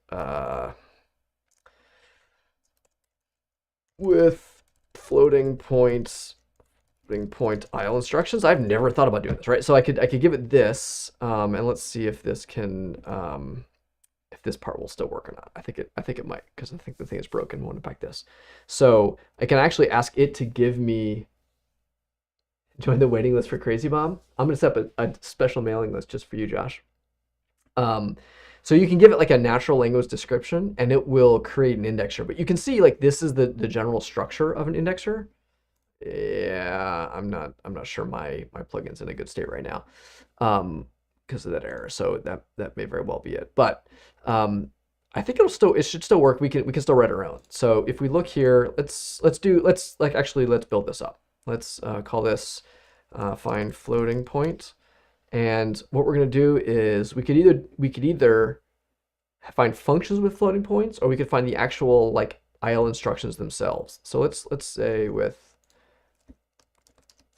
with floating points IL instructions. I've never thought about doing this, right? So I could give it this, and let's see if this can if this part will still work or not. I think it might, because I think the thing is broken. We want to pack this. So I can actually ask it to give me join the waiting list for Crazy Bomb. I'm gonna set up a special mailing list just for you, Josh. So you can give it like a natural language description and it will create an indexer. But you can see like this is the general structure of an indexer. Yeah, I'm not sure my plugin's in a good state right now because of that error. So that may very well be it. But I think it should still work. We can still write our own. So if we look here, let's build this up. Let's call this find floating point. And what we're going to do is we could either find functions with floating points, or we could find the actual like IL instructions themselves. So let's say with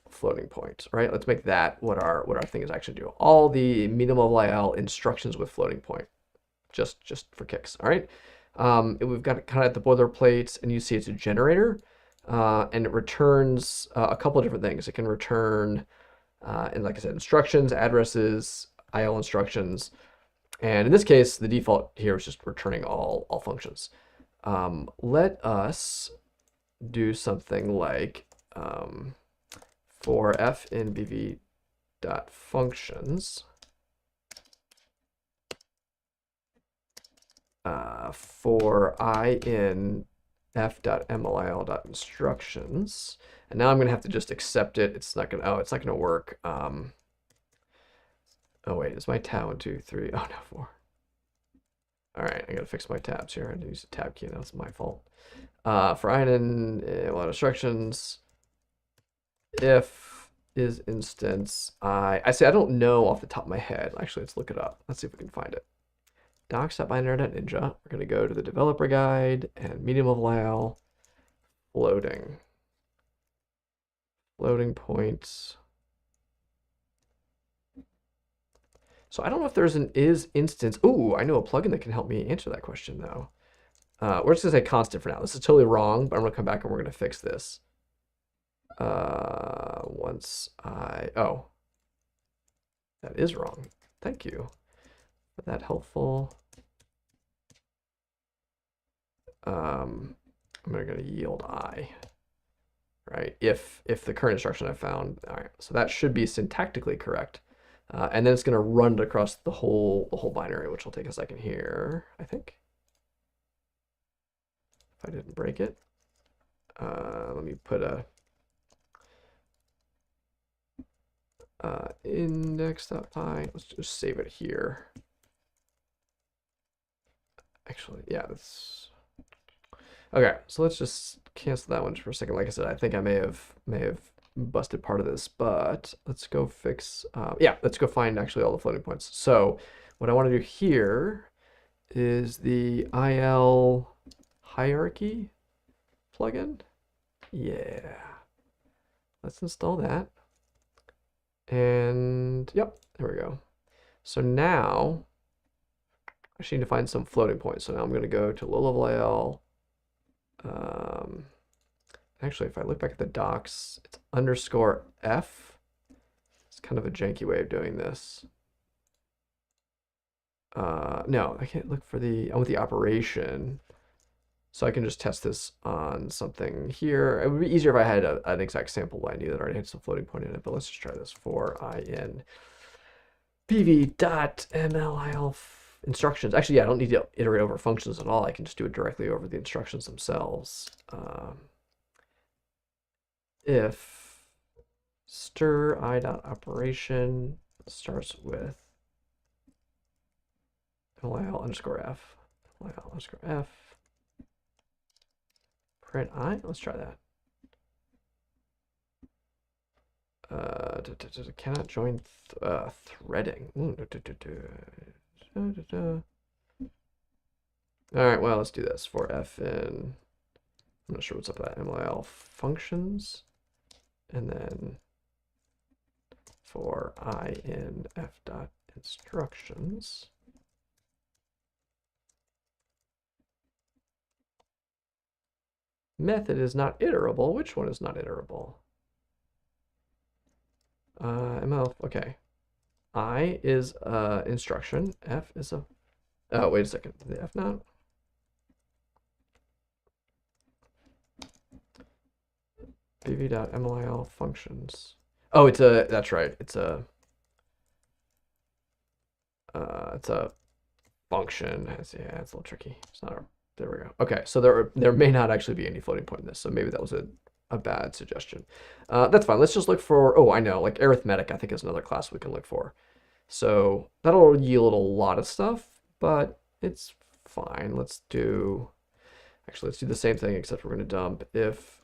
floating point, right? Let's make that what our thing is actually do. All the minimum IL instructions with floating point, just for kicks. All right. We've got it kind of at the boilerplate, and you see it's a generator, and it returns a couple of different things. It can return, and like I said, instructions, addresses, IL instructions, and in this case, the default here is just returning all functions. Let us do something like for f in bv dot functions for I in f.mlil dot instructions, and now I'm gonna have to just accept it. It's not gonna work. Oh wait, is my tab 1, 2, 3? Oh no, 4. All right, I gotta fix my tabs here. I had to use a tab key. That's my fault. For I in instructions, if is instance I say I don't know off the top of my head. Actually, let's look it up. Let's see if we can find it. Docs.binary.ninja. We're going to go to the developer guide and medium of allow floating points. So I don't know if there's an is instance. Ooh, I know a plugin that can help me answer that question though. We're just gonna say constant for now. This is totally wrong, but I'm gonna come back and we're gonna fix this. That is wrong. Thank you for that helpful. I'm gonna yield I, right? If the current instruction I found, all right, so that should be syntactically correct. And then it's gonna run it across the whole binary, which will take a second here, I think. If I didn't break it. Let me put a index.py. Let's just save it here. Actually, yeah, that's okay. So let's just cancel that one for a second. Like I said, I think I may have busted part of this, but let's go fix. Yeah, let's go find actually all the floating points. So what I want to do here is the IL hierarchy plugin. Yeah, let's install that. And yep, there we go. So now I just need to find some floating points. So now I'm going to go to low level IL Actually, if I look back at the docs, it's underscore F. It's kind of a janky way of doing this. No, I can't look for I want the operation. So I can just test this on something here. It would be easier if I had an exact sample I knew that already had some floating point in it, but let's just try this for I in pv.mlil instructions. Actually, yeah, I don't need to iterate over functions at all. I can just do it directly over the instructions themselves. If stir I.operation starts with mlil underscore f, mlil underscore f, print I. Let's try that. Cannot join threading. All right, well, let's do this for f in. I'm not sure what's up with that mlil functions, and then for I in f dot instructions. Method is not iterable. Which one is not iterable? ML, okay. I is instruction. F is a. Oh, wait a second. The F not. bv.mlil functions. Oh, it's a. That's right. It's a. It's a function. Yeah, it's a little tricky. It's not a. There we go. Okay, so there may not actually be any floating point in this, so maybe that was a bad suggestion. That's fine. Let's just look for. Oh, I know. Like arithmetic, I think is another class we can look for. So that'll yield a lot of stuff, but it's fine. Let's do. Actually, let's do the same thing, except we're going to dump if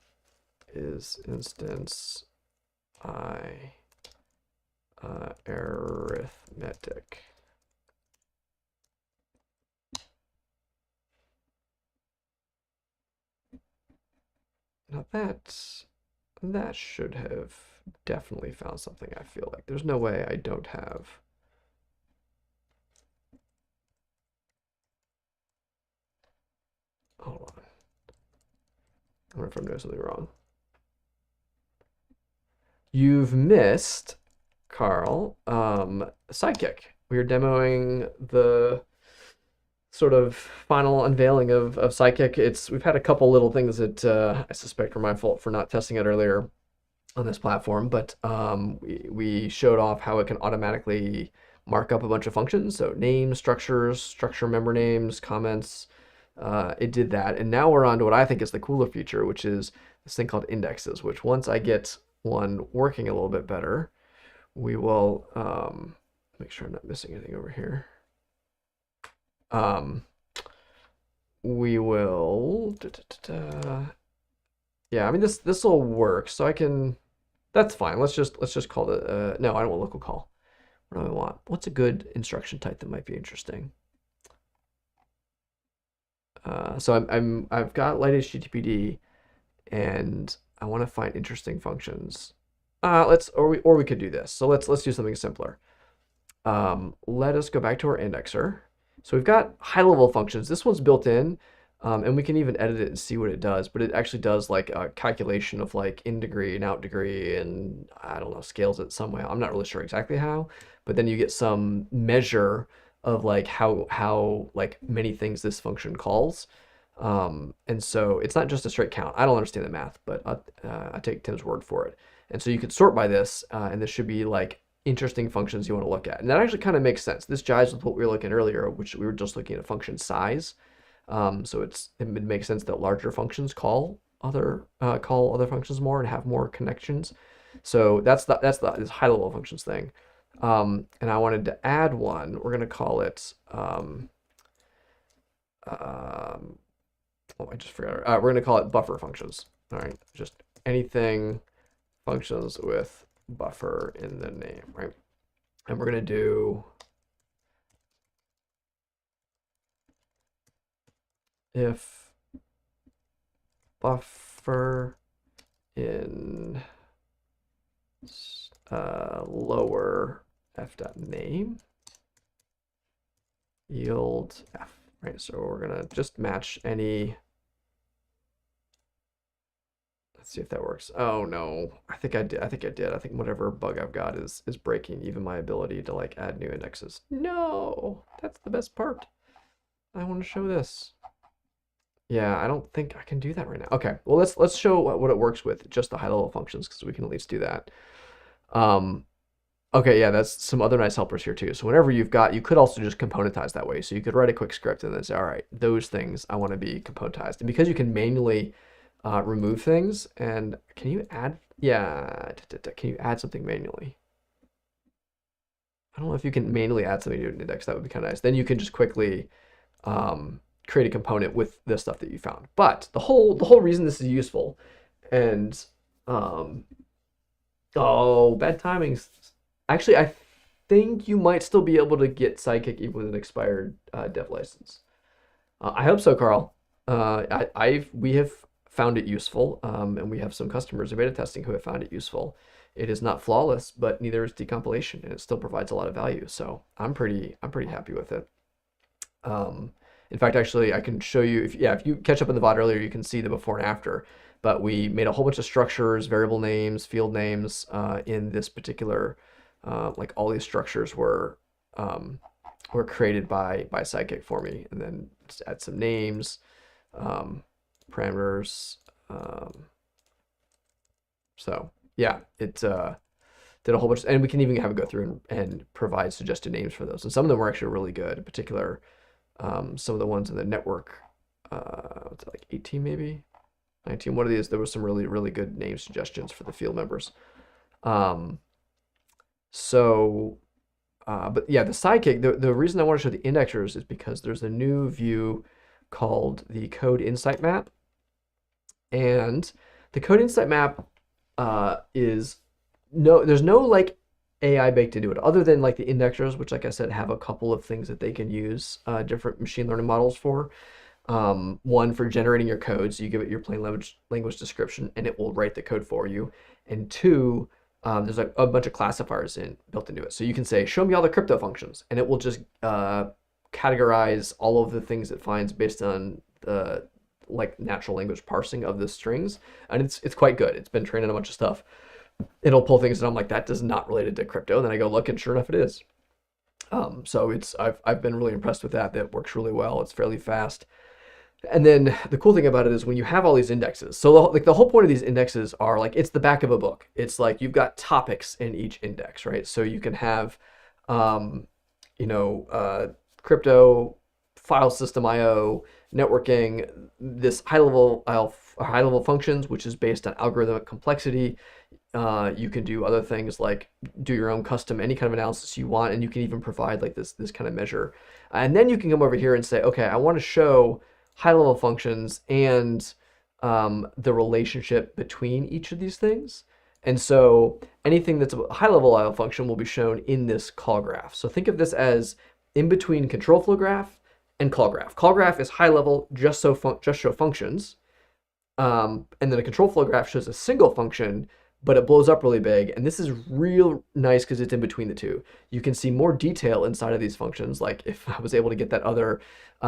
is instance I arithmetic. Now that should have definitely found something. I feel like there's no way I don't have. Hold on. I wonder if I'm doing something wrong. You've missed, Carl, sidekick. We are demoing the sort of final unveiling of sidekick. We've had a couple little things that I suspect were my fault for not testing it earlier on this platform, but we showed off how it can automatically mark up a bunch of functions. So names, structures, structure member names, comments. It did that. And now we're on to what I think is the cooler feature, which is this thing called indexes, which once I get one working a little bit better, we will make sure I'm not missing anything over here. We will. Yeah, I mean this will work. So I can. That's fine. Let's just call it. No, I don't want local call. What do I want? What's a good instruction type that might be interesting? So I've got light HTTPD, and I want to find interesting functions. Or we could do this. So let's do something simpler. Let us go back to our indexer. So we've got high-level functions. This one's built in, and we can even edit it and see what it does. But it actually does like a calculation of like in degree and out degree, and I don't know, scales it some way. I'm not really sure exactly how. But then you get some measure of like how like many things this function calls. And so it's not just a straight count. I don't understand the math, but I take Tim's word for it. And so you could sort by this, and this should be like interesting functions you want to look at. And that actually kind of makes sense. This jives with what we were looking at earlier, which we were just looking at function size. So it makes sense that larger functions call other functions more and have more connections. So that's this high level functions thing. And I wanted to add one. We're gonna call it. Oh, I just forgot. We're gonna call it buffer functions. All right, just anything functions with buffer in the name, right? And we're gonna do if buffer in lower f.name yield f, right? So we're gonna just match any Let's see if that works. Oh no, I think I did. I think I did. I think whatever bug I've got is breaking even my ability to like add new indexes. No, that's the best part. I want to show this. Yeah, I don't think I can do that right now. Okay, well let's show what it works with, just the high level functions, because we can at least do that. Um, okay, yeah, that's some other nice helpers here too. So whenever you've got, you could also just componentize that way. So you could write a quick script and then say, all right, those things I want to be componentized. And because you can manually remove things, and can you add, yeah, can you add something manually? I don't know if you can manually add something to an index. That would be kind of nice. Then you can just quickly create a component with the stuff that you found. But the whole reason this is useful, and oh, bad timings. Actually, I think you might still be able to get Sidekick even with an expired dev license. I hope so, Carl. We have found it useful, and we have some customers in beta testing who have found it useful. It is not flawless, but neither is decompilation, and it still provides a lot of value. So I'm pretty happy with it. In fact, actually, I can show you, if you catch up in the VOD earlier, you can see the before and after. But we made a whole bunch of structures, variable names, field names in this particular, like all these structures were created by Sidekick for me, and then just add some names, parameters. So yeah, it did a whole bunch, and we can even have it go through and provide suggested names for those. And some of them were actually really good. In particular, some of the ones in the network, what's it, like 18 maybe, 19. One of these, there was some really good name suggestions for the field members. But yeah, the Sidekick, the reason I want to show the indexers is because there's a new view called the code insight map. And the code insight map there's no like AI baked into it, other than like the indexers, which, like I said, have a couple of things that they can use different machine learning models for. One, for generating your code, so you give it your plain language description, and it will write the code for you. And two, there's like a bunch of classifiers built into it, so you can say, show me all the crypto functions, and it will just categorize all of the things it finds based on the like natural language parsing of the strings, and it's quite good. It's been trained on a bunch of stuff. It'll pull things and I'm like, that is not related to crypto. And then I go look, and sure enough, it is. So I've been really impressed with that. That works really well. It's fairly fast. And then the cool thing about it is when you have all these indexes. So like the whole point of these indexes are like, it's the back of a book. It's like you've got topics in each index, right? So you can have, crypto, file system IO, networking, this high level functions, which is based on algorithmic complexity. You can do other things like do your own custom, any kind of analysis you want, and you can even provide like this kind of measure. And then you can come over here and say, okay, I want to show high level functions and the relationship between each of these things. And so anything that's a high level IO function will be shown in this call graph. So think of this as in between control flow graph and call graph. Call graph is high level, just show functions. And then a control flow graph shows a single function, but it blows up really big. And this is real nice because it's in between the two. You can see more detail inside of these functions. Like if I was able to get that other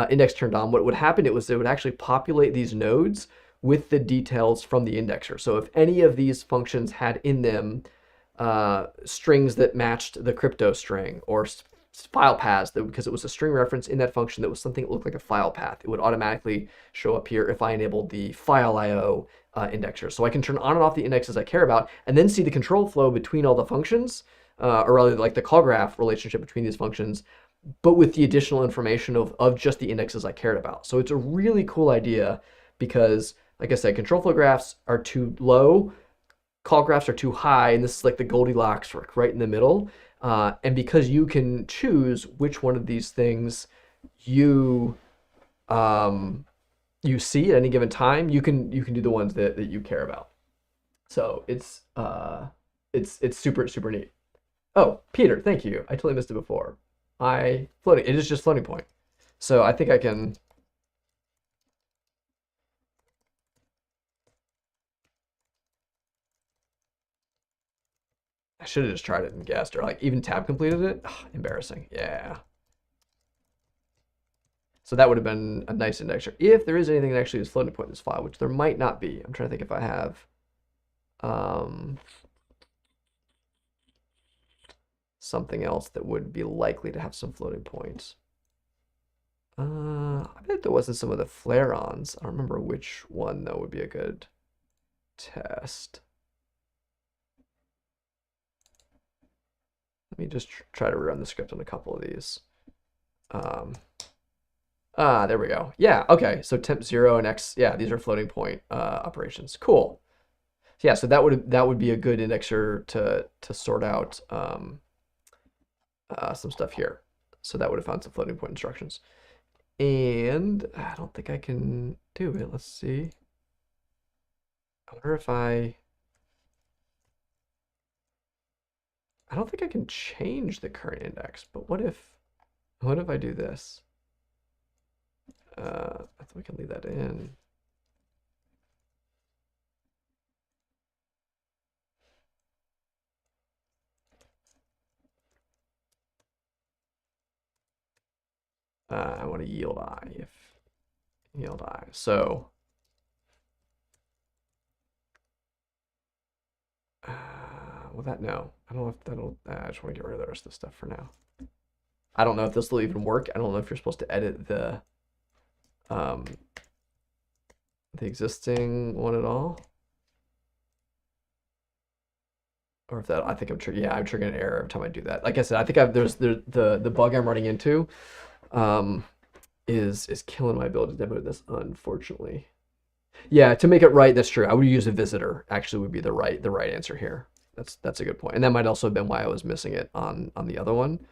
index turned on, what would happen, it would actually populate these nodes with the details from the indexer. So if any of these functions had in them strings that matched the crypto string, or file paths, because it was a string reference in that function that was something that looked like a file path, it would automatically show up here if I enabled the file IO indexer. So I can turn on and off the indexes I care about, and then see the control flow between all the functions, or rather like the call graph relationship between these functions, but with the additional information of just the indexes I cared about. So it's a really cool idea because, like I said, control flow graphs are too low, call graphs are too high, and this is like the Goldilocks right in the middle. And because you can choose which one of these things you see at any given time, you can do the ones that you care about. So it's super neat. Oh, Peter, thank you. I totally missed it before. It is just floating point. So I think I can. I should have just tried it and guessed, or like even tab completed it. Ugh, embarrassing. Yeah. So that would have been a nice indexer if there is anything that actually is floating point in this file, which there might not be. I'm trying to think if I have. Um, something else that would be likely to have some floating points. I bet there wasn't some of the flare-ons. I don't remember which one though would be a good test. Let me just try to rerun the script on a couple of these. There we go. Yeah, okay. So temp 0 and x, yeah, these are floating point operations. Cool. So yeah, so that would be a good indexer to sort out some stuff here. So that would have found some floating point instructions. And I don't think I can do it. Let's see. I wonder if I don't think I can change the current index, but what if I do this? I think we can leave that in. I want to yield I if yield I. So will that no? I don't know if that'll. I just want to get rid of the rest of the stuff for now. I don't know if this will even work. I don't know if you're supposed to edit the existing one at all, or if that. I think I'm triggering. Yeah, I'm triggering an error every time I do that. Like I said, I think there's the bug I'm running into is killing my ability to demo this, unfortunately. Yeah, to make it right, that's true. I would use a visitor. Actually, would be the right answer here. That's a good point, and that might also have been why I was missing it on the other one.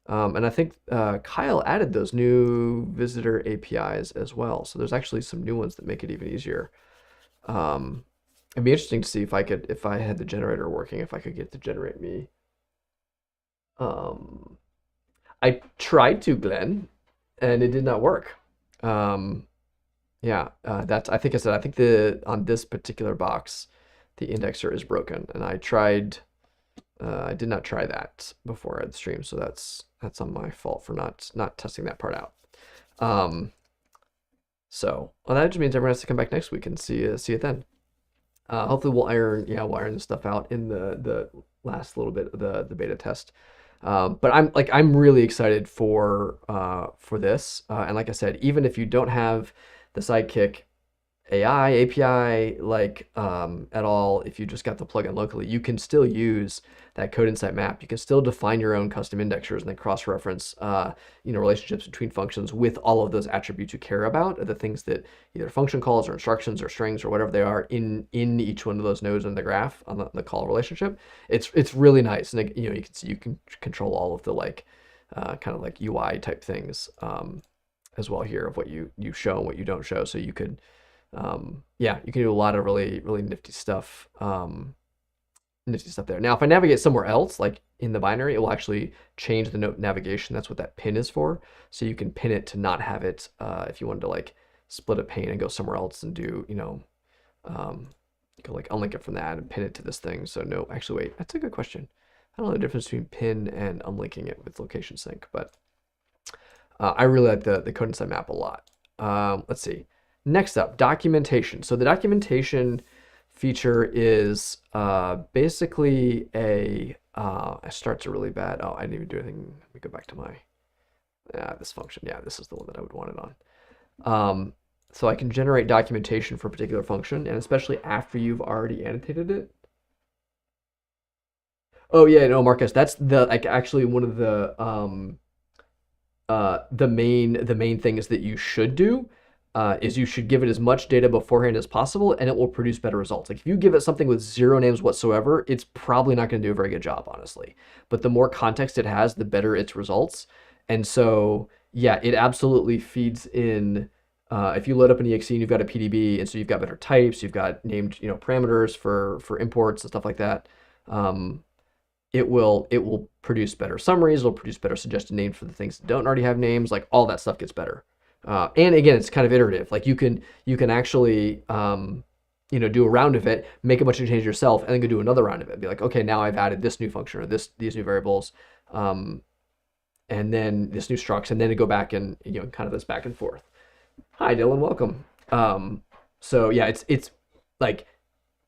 And I think Kyle added those new visitor APIs as well. So there's actually some new ones that make it even easier. It'd be interesting to see if I had the generator working, if I could get it to generate me. I tried to, Glenn, and it did not work. Yeah, I think I think on this particular box, the indexer is broken, and I tried. I did not try that before I had the stream, so that's on my fault for not testing that part out. So well, that just means everyone has to come back next week and see it then. Hopefully we'll iron this stuff out in the last little bit of the beta test. But I'm really excited for this. And like I said, even if you don't have the Sidekick AI API at all, if you just got the plugin locally, you can still use that code insight map. You can still define your own custom indexers and then cross-reference relationships between functions with all of those attributes you care about, the things that either function calls or instructions or strings or whatever they are in each one of those nodes in the graph on the call relationship. It's really nice, and you can see you can control all of the kind of like UI type things as well here of what you show and what you don't show. So you could you can do a lot of really nifty stuff there. Now if I navigate somewhere else, like in the binary, it will actually change the navigation. That's what that pin is for. So you can pin it to not have it if you wanted to like split a pane and go somewhere else and do you can like unlink it from that and pin it to this thing. So no, actually wait, that's a good question. I don't know the difference between pin and unlinking it with location sync, but I really like the code inside map a lot. Let's see. Next up, documentation. So the documentation feature is basically it starts really bad. Oh, I didn't even do anything. Let me go back to my this function. Yeah, this is the one that I would want it on. So I can generate documentation for a particular function, and especially after you've already annotated it. Oh yeah, no, Marcus, that's actually one of the main things that you should do. Is you should give it as much data beforehand as possible, and it will produce better results. Like if you give it something with 0 names whatsoever, it's probably not going to do a very good job, honestly. But the more context it has, the better its results. And so, yeah, it absolutely feeds in. If you load up an exe and you've got a PDB, and so you've got better types, you've got named parameters for imports and stuff like that. It will produce better summaries. It'll produce better suggested names for the things that don't already have names. Like all that stuff gets better. And again, it's kind of iterative. Like you can actually do a round of it, make a bunch of changes yourself, and then go do another round of it. Be like, okay, now I've added this new function or these new variables, and then this new structs, and then go back and kind of this back and forth. Hi, Dylan, welcome. So yeah, it's like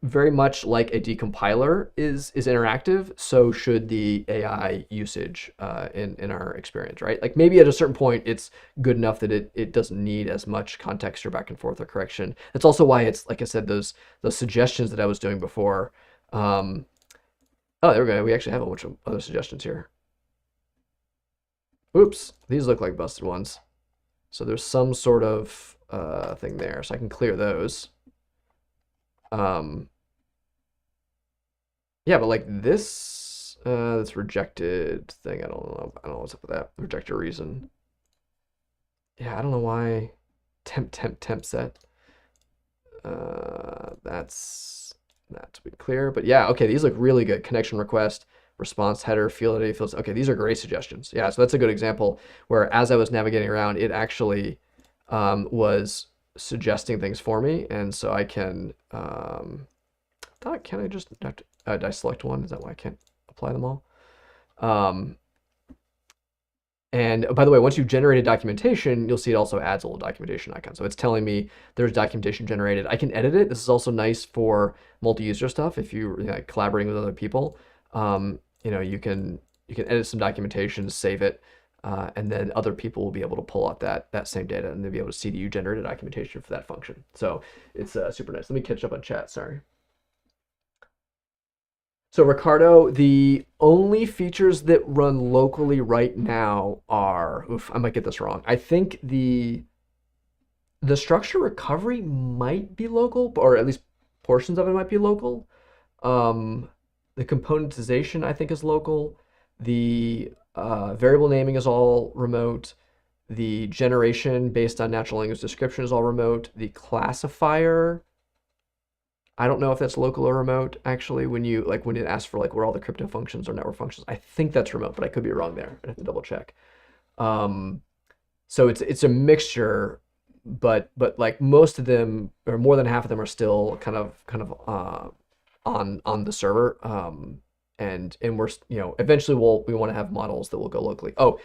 very much like a decompiler is interactive, so should the AI usage in our experience, right? Like maybe at a certain point, it's good enough that it doesn't need as much context or back and forth or correction. That's also why it's, like I said, those suggestions that I was doing before. Um, oh, there we go. We actually have a bunch of other suggestions here. Oops, these look like busted ones. So there's some sort of thing there, so I can clear those. Yeah, but like this rejected thing, I don't know what's up with that. Rejected reason. Yeah, I don't know why. Temp set. That's to be clear. But yeah, okay, these look really good. Connection request, response header, field ID fields. Okay, these are great suggestions. Yeah, so that's a good example where as I was navigating around, it actually was suggesting things for me, and so I can. Can I just did I select one? Is that why I can't apply them all? And by the way, once you've generated documentation, you'll see it also adds a little documentation icon. So it's telling me there's documentation generated. I can edit it. This is also nice for multi-user stuff. If you're collaborating with other people, you can edit some documentation, save it, and then other people will be able to pull out that same data and they'll be able to see that you generated documentation for that function. So it's super nice. Let me catch up on chat. Sorry. So Ricardo, the only features that run locally right now are, I might get this wrong. I think the structure recovery might be local, or at least portions of it might be local. The componentization I think is local. The variable naming is all remote. The generation based on natural language description is all remote. The classifier, I don't know if that's local or remote, actually, when it asks for where all the crypto functions or network functions. I think that's remote, but I could be wrong there. I have to double check. So it's a mixture, but like most of them, or more than half of them, are still kind of on the server. And we're eventually we want to have models that will go locally. Oh,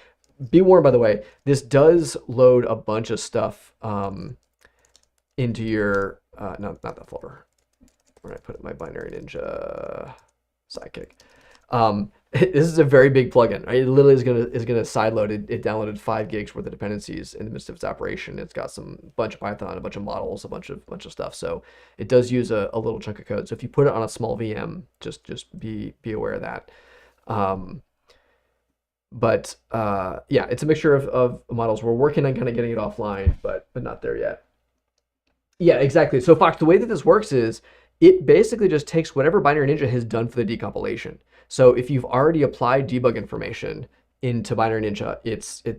be warned, by the way, this does load a bunch of stuff into your no, not that folder. Where did I put it? My binary ninja sidekick. This is a very big plugin. Right? It literally is gonna sideload it. It downloaded 5 gigs worth of dependencies in the midst of its operation. It's got some bunch of Python, a bunch of models, a bunch of stuff. So it does use a little chunk of code. So if you put it on a small VM, just be aware of that. But yeah, it's a mixture of models. We're working on kind of getting it offline, but not there yet. Yeah, exactly. So Fox, the way that this works is it basically just takes whatever Binary Ninja has done for the decompilation. So if you've already applied debug information into Binary Ninja,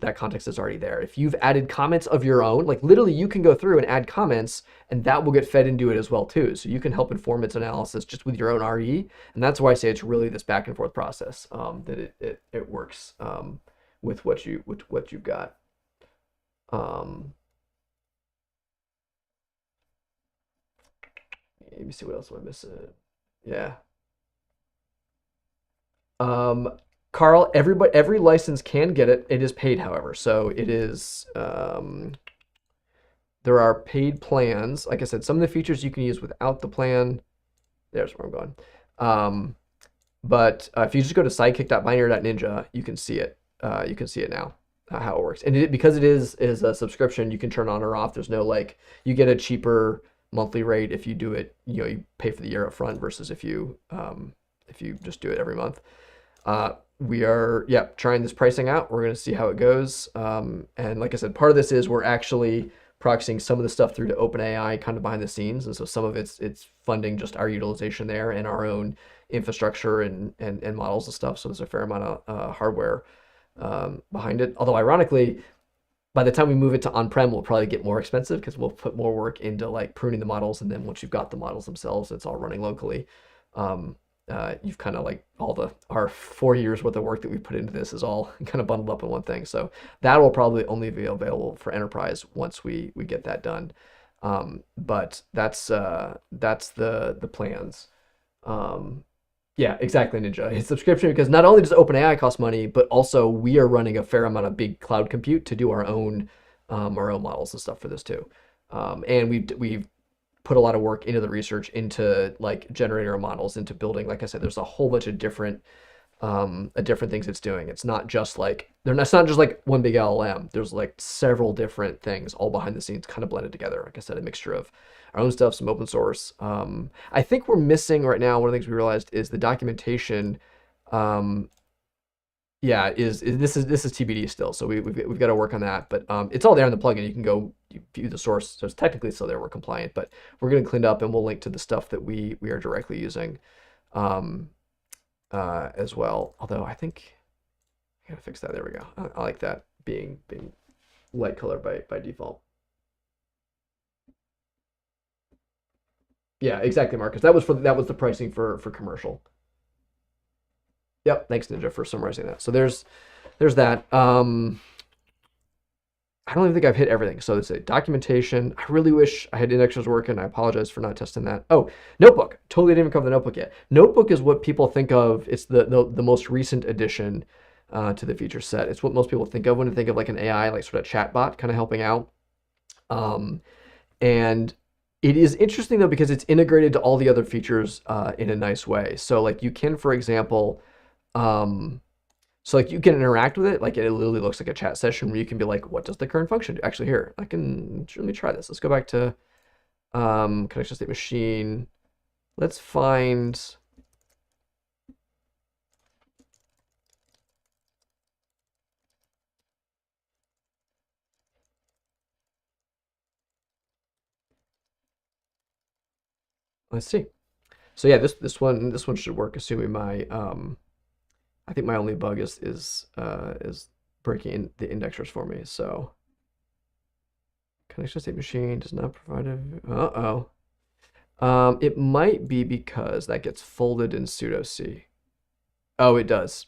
that context is already there. If you've added comments of your own, like literally you can go through and add comments and that will get fed into it as well too. So you can help inform its analysis just with your own RE. And that's why I say it's really this back and forth process that it works with what you've got. Let me see what else am I missing. Yeah. Carl, every license can get it. It is paid, however. So it is, there are paid plans. Like I said, some of the features you can use without the plan. There's where I'm going. But if you just go to sidekick.binary.ninja, you can see it. You can see it now, how it works. And because it is a subscription, you can turn on or off. There's no you get a cheaper monthly rate if you do it. You pay for the year up front versus if you just do it every month. We are trying this pricing out. We're going to see how it goes. And like I said, part of this is we're actually proxying some of the stuff through to OpenAI kind of behind the scenes. And so some of it's funding just our utilization there and our own infrastructure and models and stuff. So there's a fair amount of hardware behind it. Although ironically, by the time we move it to on-prem, we'll probably get more expensive because we'll put more work into pruning the models. And then once you've got the models themselves, it's all running locally. You've kind of our 4 years worth of work that we put into this is all kind of bundled up in one thing. So that will probably only be available for enterprise once we get that done. But that's the plans. Yeah, exactly, Ninja. It's subscription because not only does OpenAI cost money, but also we are running a fair amount of big cloud compute to do our own models and stuff for this too. And we've put a lot of work into the research, into like generating our models, into building. Like I said, there's a whole bunch of different things it's doing. It's not just like it's not just like one big LLM. There's like several different things all behind the scenes, kind of blended together. Like I said, a mixture of our own stuff, some open source. I think we're missing right now. One of the things we realized is the documentation. Yeah, this is TBD still, so we've got to work on that. But it's all there in the plugin. You can go view the source, so it's technically still there. We're compliant, but we're getting cleaned up, and we'll link to the stuff that we are directly using as well. Although I think I gotta fix that. There we go. I like that being light color by default. Yeah, exactly, Marcus. That was the pricing for commercial. Yep, thanks Ninja for summarizing that. So there's that. I don't even think I've hit everything. So it's a documentation. I really wish I had indexers working. I apologize for not testing that. Oh, notebook. Totally didn't even cover the notebook yet. Notebook is what people think of. It's the most recent addition to the feature set. It's what most people think of when they think of like an AI, like sort of chatbot kind of helping out. And it is interesting though because it's integrated to all the other features in a nice way. So like you can, for example, so like you can interact with it, like it literally looks like a chat session where you can be like, what does the current function do? Actually, here, let me try this. Let's go back to connection state machine. Let's find let's see. So yeah, this one should work, assuming my I think my only bug is breaking the indexers for me. So connection state machine does not provide a it might be because that gets folded in sudo C. Oh, it does.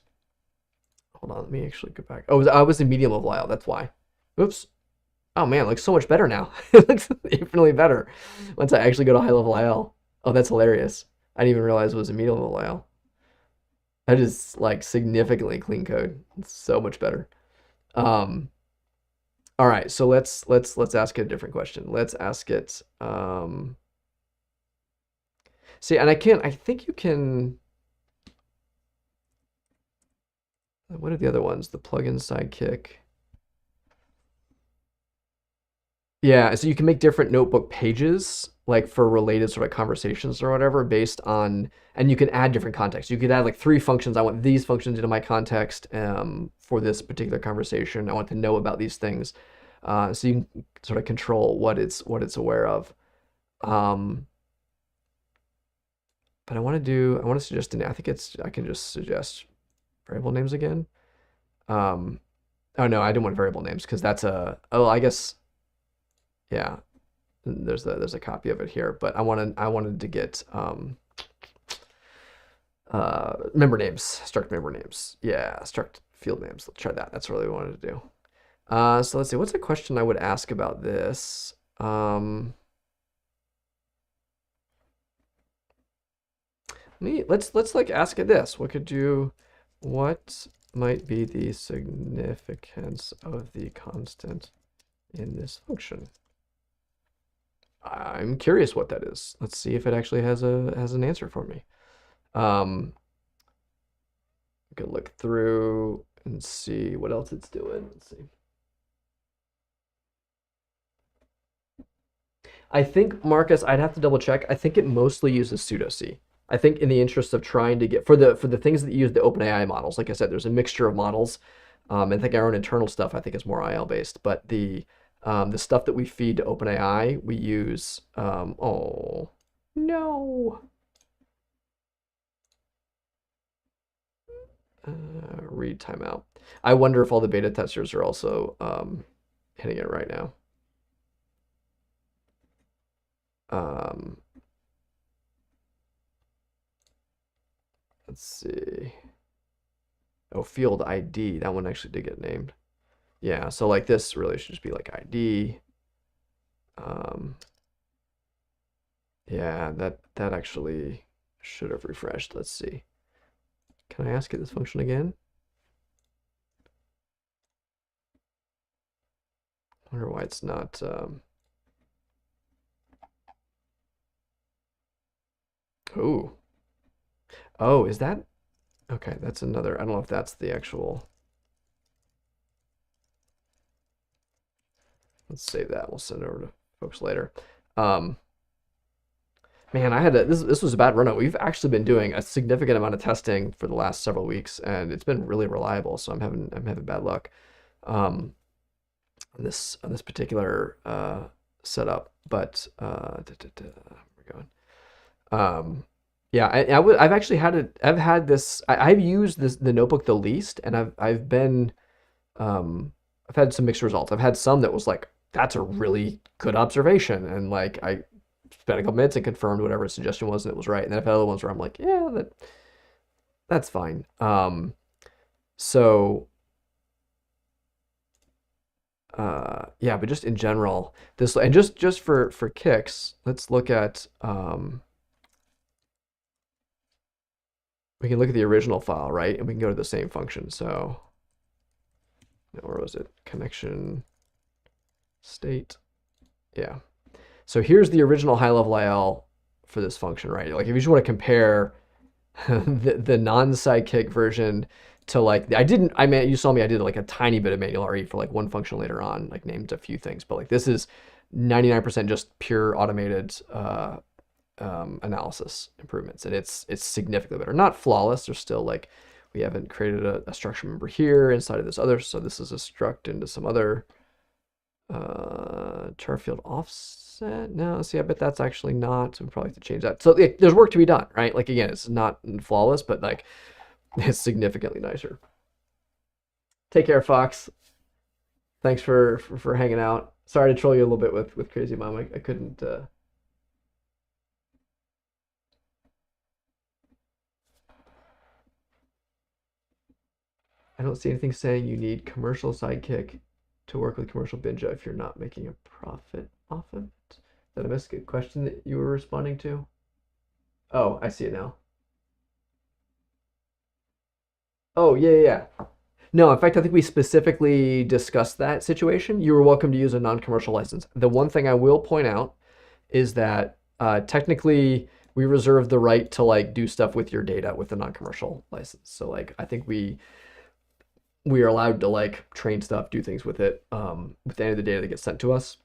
Hold on, let me actually go back. Oh, I was in medium level IL, that's why. Oops. Oh man, it looks so much better now. It looks infinitely better once I actually go to high level IL. Oh, that's hilarious. I didn't even realize it was a medium level IL. That is like significantly clean code. It's so much better. All right, so let's ask it a different question. Let's ask it. See, and I think you can. What are the other ones? The plugin sidekick. Yeah, so you can make different notebook pages, like for related sort of conversations or whatever, based on, and you can add different contexts. You could add like 3 functions. I want these functions into my context for this particular conversation. I want to know about these things. So you can sort of control what it's aware of. But I want to suggest, I think I can just suggest variable names again. Oh no, I didn't want variable names because that's I guess, yeah, there's a copy of it here, but I wanted to get member names, struct member names. Yeah, struct field names. Let's try that. That's what I really wanted to do. So let's see, what's a question I would ask about this? Let's like ask it this. What might be the significance of the constant in this function? I'm curious what that is. Let's see if it actually has an answer for me. We can look through and see what else it's doing. Let's see. I think, Marcus, I'd have to double check. I think it mostly uses sudo-C. I think in the interest of trying to get, for the things that use the OpenAI models, like I said, there's a mixture of models. I think our own internal stuff, I think, is more IL based, but the stuff that we feed to OpenAI, we use, oh, no. Read timeout. I wonder if all the beta testers are also hitting it right now. Let's see. Oh, field ID. That one actually did get named. Yeah, so like this really should just be like ID. Yeah, that actually should have refreshed. Let's see. Can I ask it this function again? I wonder why it's not. Oh, oh, is that okay? That's another. I don't know if that's the actual. Let's save that. We'll send it over to folks later. Um, Man, I had this was a bad run. We've actually been doing a significant amount of testing for the last several weeks, and it's been really reliable. So I'm having bad luck on this particular setup. But we're going. Yeah, I've actually had it. I've had this. I've used the notebook the least, and I've been I've had some mixed results. I've had some that was like, that's a really good observation, and like I spent a couple minutes and confirmed whatever his suggestion was, and it was right. And then I've had other ones where I'm like, yeah, that's fine. So yeah, but just in general, this and just for kicks, let's look at we can look at the original file, right? And we can go to the same function. So where was it? Connection state. Yeah. So here's the original high level IL for this function, right? Like if you just want to compare the non-sidekick version to like I mean you saw me, I did like a tiny bit of manual RE for like one function later on, like named a few things, but like this is 99% just pure automated analysis improvements, and it's significantly better. Not flawless. There's still like we haven't created a structure member here inside of this other, so this is a struct into some other char field offset. No, see, I bet that's actually not. So we probably have to change that. So there's work to be done, right? Like again, it's not flawless, but like it's significantly nicer. Take care, Fox. Thanks for hanging out. Sorry to troll you a little bit with Crazy Mom. I couldn't. I don't see anything saying you need commercial sidekick to work with commercial Binja if you're not making a profit off of it. Is that a misc question that you were responding to? Oh, I see it now. Oh, yeah, yeah, yeah. No, in fact, I think we specifically discussed that situation. You were welcome to use a non-commercial license. The one thing I will point out is that technically we reserve the right to like do stuff with your data with the non-commercial license. So like I think we are allowed to like train stuff, do things with it, with any of the data that gets sent to us.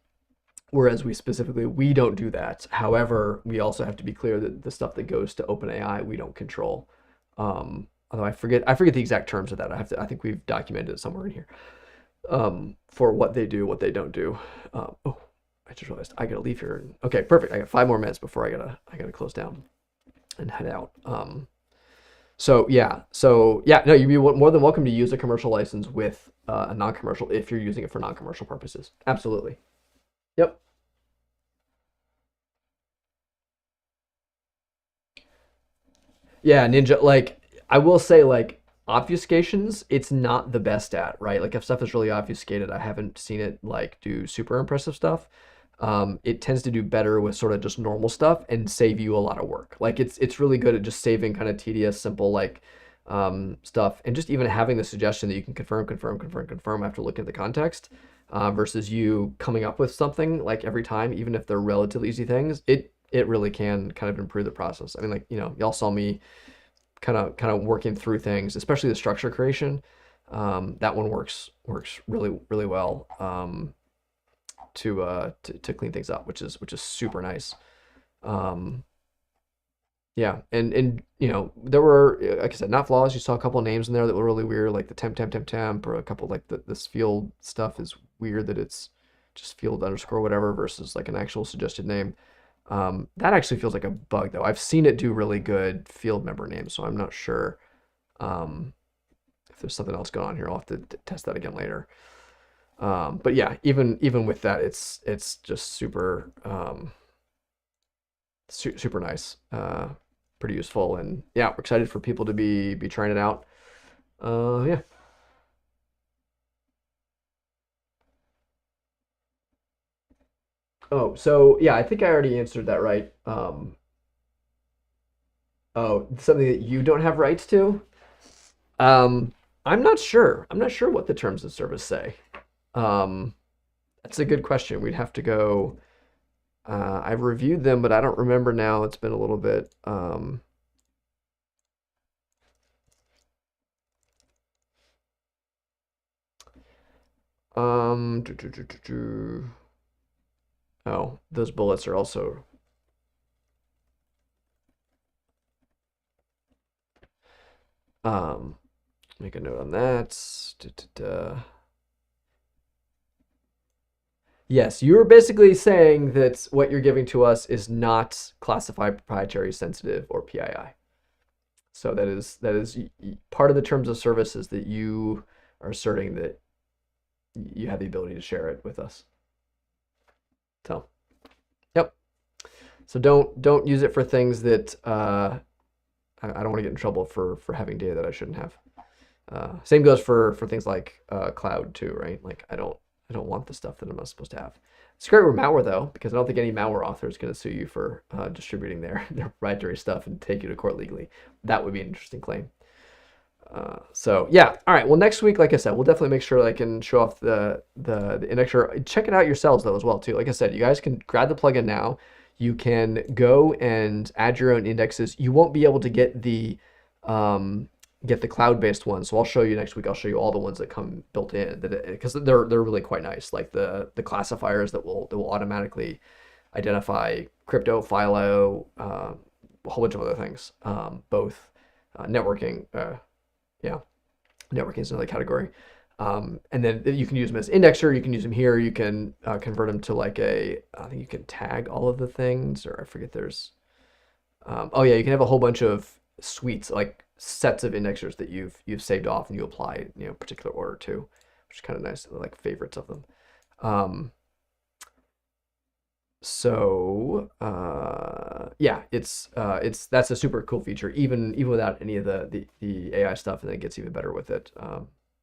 Whereas we don't do that. However, we also have to be clear that the stuff that goes to OpenAI we don't control. Although I forget the exact terms of that. I think we've documented it somewhere in here for what they do, what they don't do. Oh, I just realized I gotta leave here. Okay, perfect. I got 5 more minutes before I gotta close down and head out. So yeah, no, you'd be more than welcome to use a commercial license with a non-commercial if you're using it for non-commercial purposes. Absolutely. Yep. Yeah, Ninja, like I will say like obfuscations, it's not the best at, right? Like if stuff is really obfuscated, I haven't seen it like do super impressive stuff. It tends to do better with sort of just normal stuff and save you a lot of work. Like it's really good at just saving kind of tedious, simple like stuff, and just even having the suggestion that you can confirm after looking at the context, versus you coming up with something like every time, even if they're relatively easy things. It really can kind of improve the process. I mean, like y'all saw me kind of working through things, especially the structure creation. That one works really well. To clean things up, which is super nice. Um, yeah, and there were, like I said, not flawless. You saw a couple of names in there that were really weird, like the temp, or a couple like this field stuff is weird that it's just field underscore whatever versus like an actual suggested name. That actually feels like a bug though. I've seen it do really good field member names, so I'm not sure if there's something else going on here. I'll have to test that again later. But yeah, even with that, it's just super super nice, pretty useful, and yeah, we're excited for people to be trying it out. Yeah. Oh, so yeah, I think I already answered that right. Oh, something that you don't have rights to? Um, I'm not sure. I'm not sure what the terms of service say. Um, that's a good question. We'd have to go. I've reviewed them, but I don't remember now. It's been a little bit. Do, do, do, do, do. Oh, those bullets are also. Make a note on that. Da, da, da. Yes, you're basically saying that what you're giving to us is not classified proprietary sensitive or PII. So that is part of the terms of service is that you are asserting that you have the ability to share it with us. So, yep. So don't use it for things that I don't want to get in trouble for having data that I shouldn't have. Same goes for things like cloud too, right? Like I don't want the stuff that I'm not supposed to have. It's great with malware though, because I don't think any malware author is going to sue you for distributing their proprietary stuff and take you to court legally. That would be an interesting claim. So yeah, all right. Well, next week, like I said, we'll definitely make sure that I can show off the indexer. Check it out yourselves though as well too. Like I said, you guys can grab the plugin now. You can go and add your own indexes. You won't be able to get the cloud-based ones. So I'll show you next week. I'll show you all the ones that come built in, because they're really quite nice. Like the classifiers that will automatically identify crypto, philo, a whole bunch of other things. Both networking. Yeah, networking is another category. And then you can use them as indexer. You can use them here. You can convert them to like I think you can tag all of the things, or I forget there's, oh yeah, you can have a whole bunch of suites, like sets of indexers that you've saved off and you apply, particular order to, which is kind of nice, like favorites of them. So yeah, that's a super cool feature, even without any of the AI stuff, and it gets even better with it.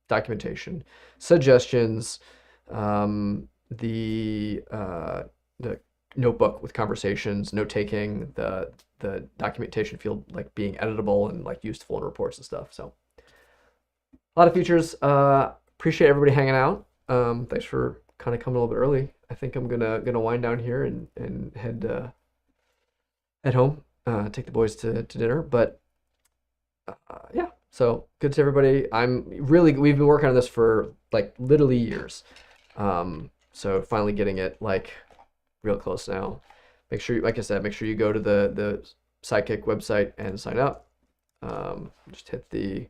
Documentation, suggestions, the notebook with conversations, note taking, the documentation field like being editable and like useful in reports and stuff. So a lot of features. Appreciate everybody hanging out. Thanks for kind of coming a little bit early. I think I'm gonna wind down here and head home, take the boys to dinner. But yeah, so good to everybody. We've been working on this for like literally years. So finally getting it like real close now. Make sure, like I said, make sure you go to the Sidekick website and sign up. Just hit the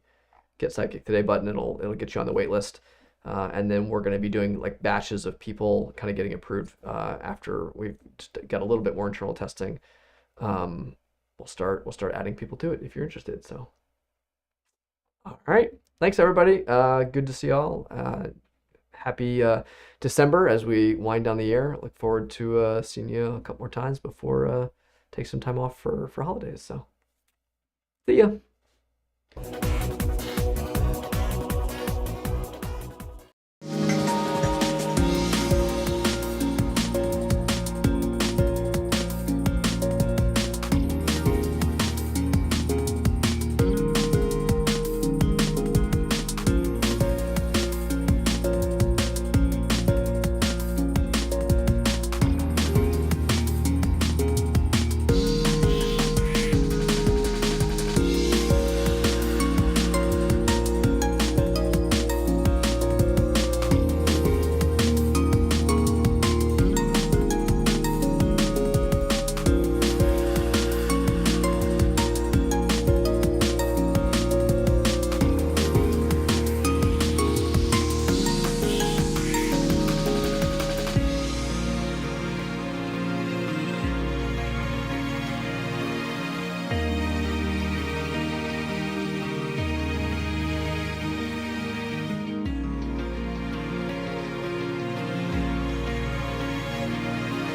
Get Sidekick Today button. It'll get you on the wait list. And then we're going to be doing like batches of people kind of getting approved after we've got a little bit more internal testing. We'll start adding people to it if you're interested. So, all right, thanks everybody. Good to see y'all. Happy December as we wind down the year. Look forward to seeing you a couple more times before take some time off for holidays. So, see ya.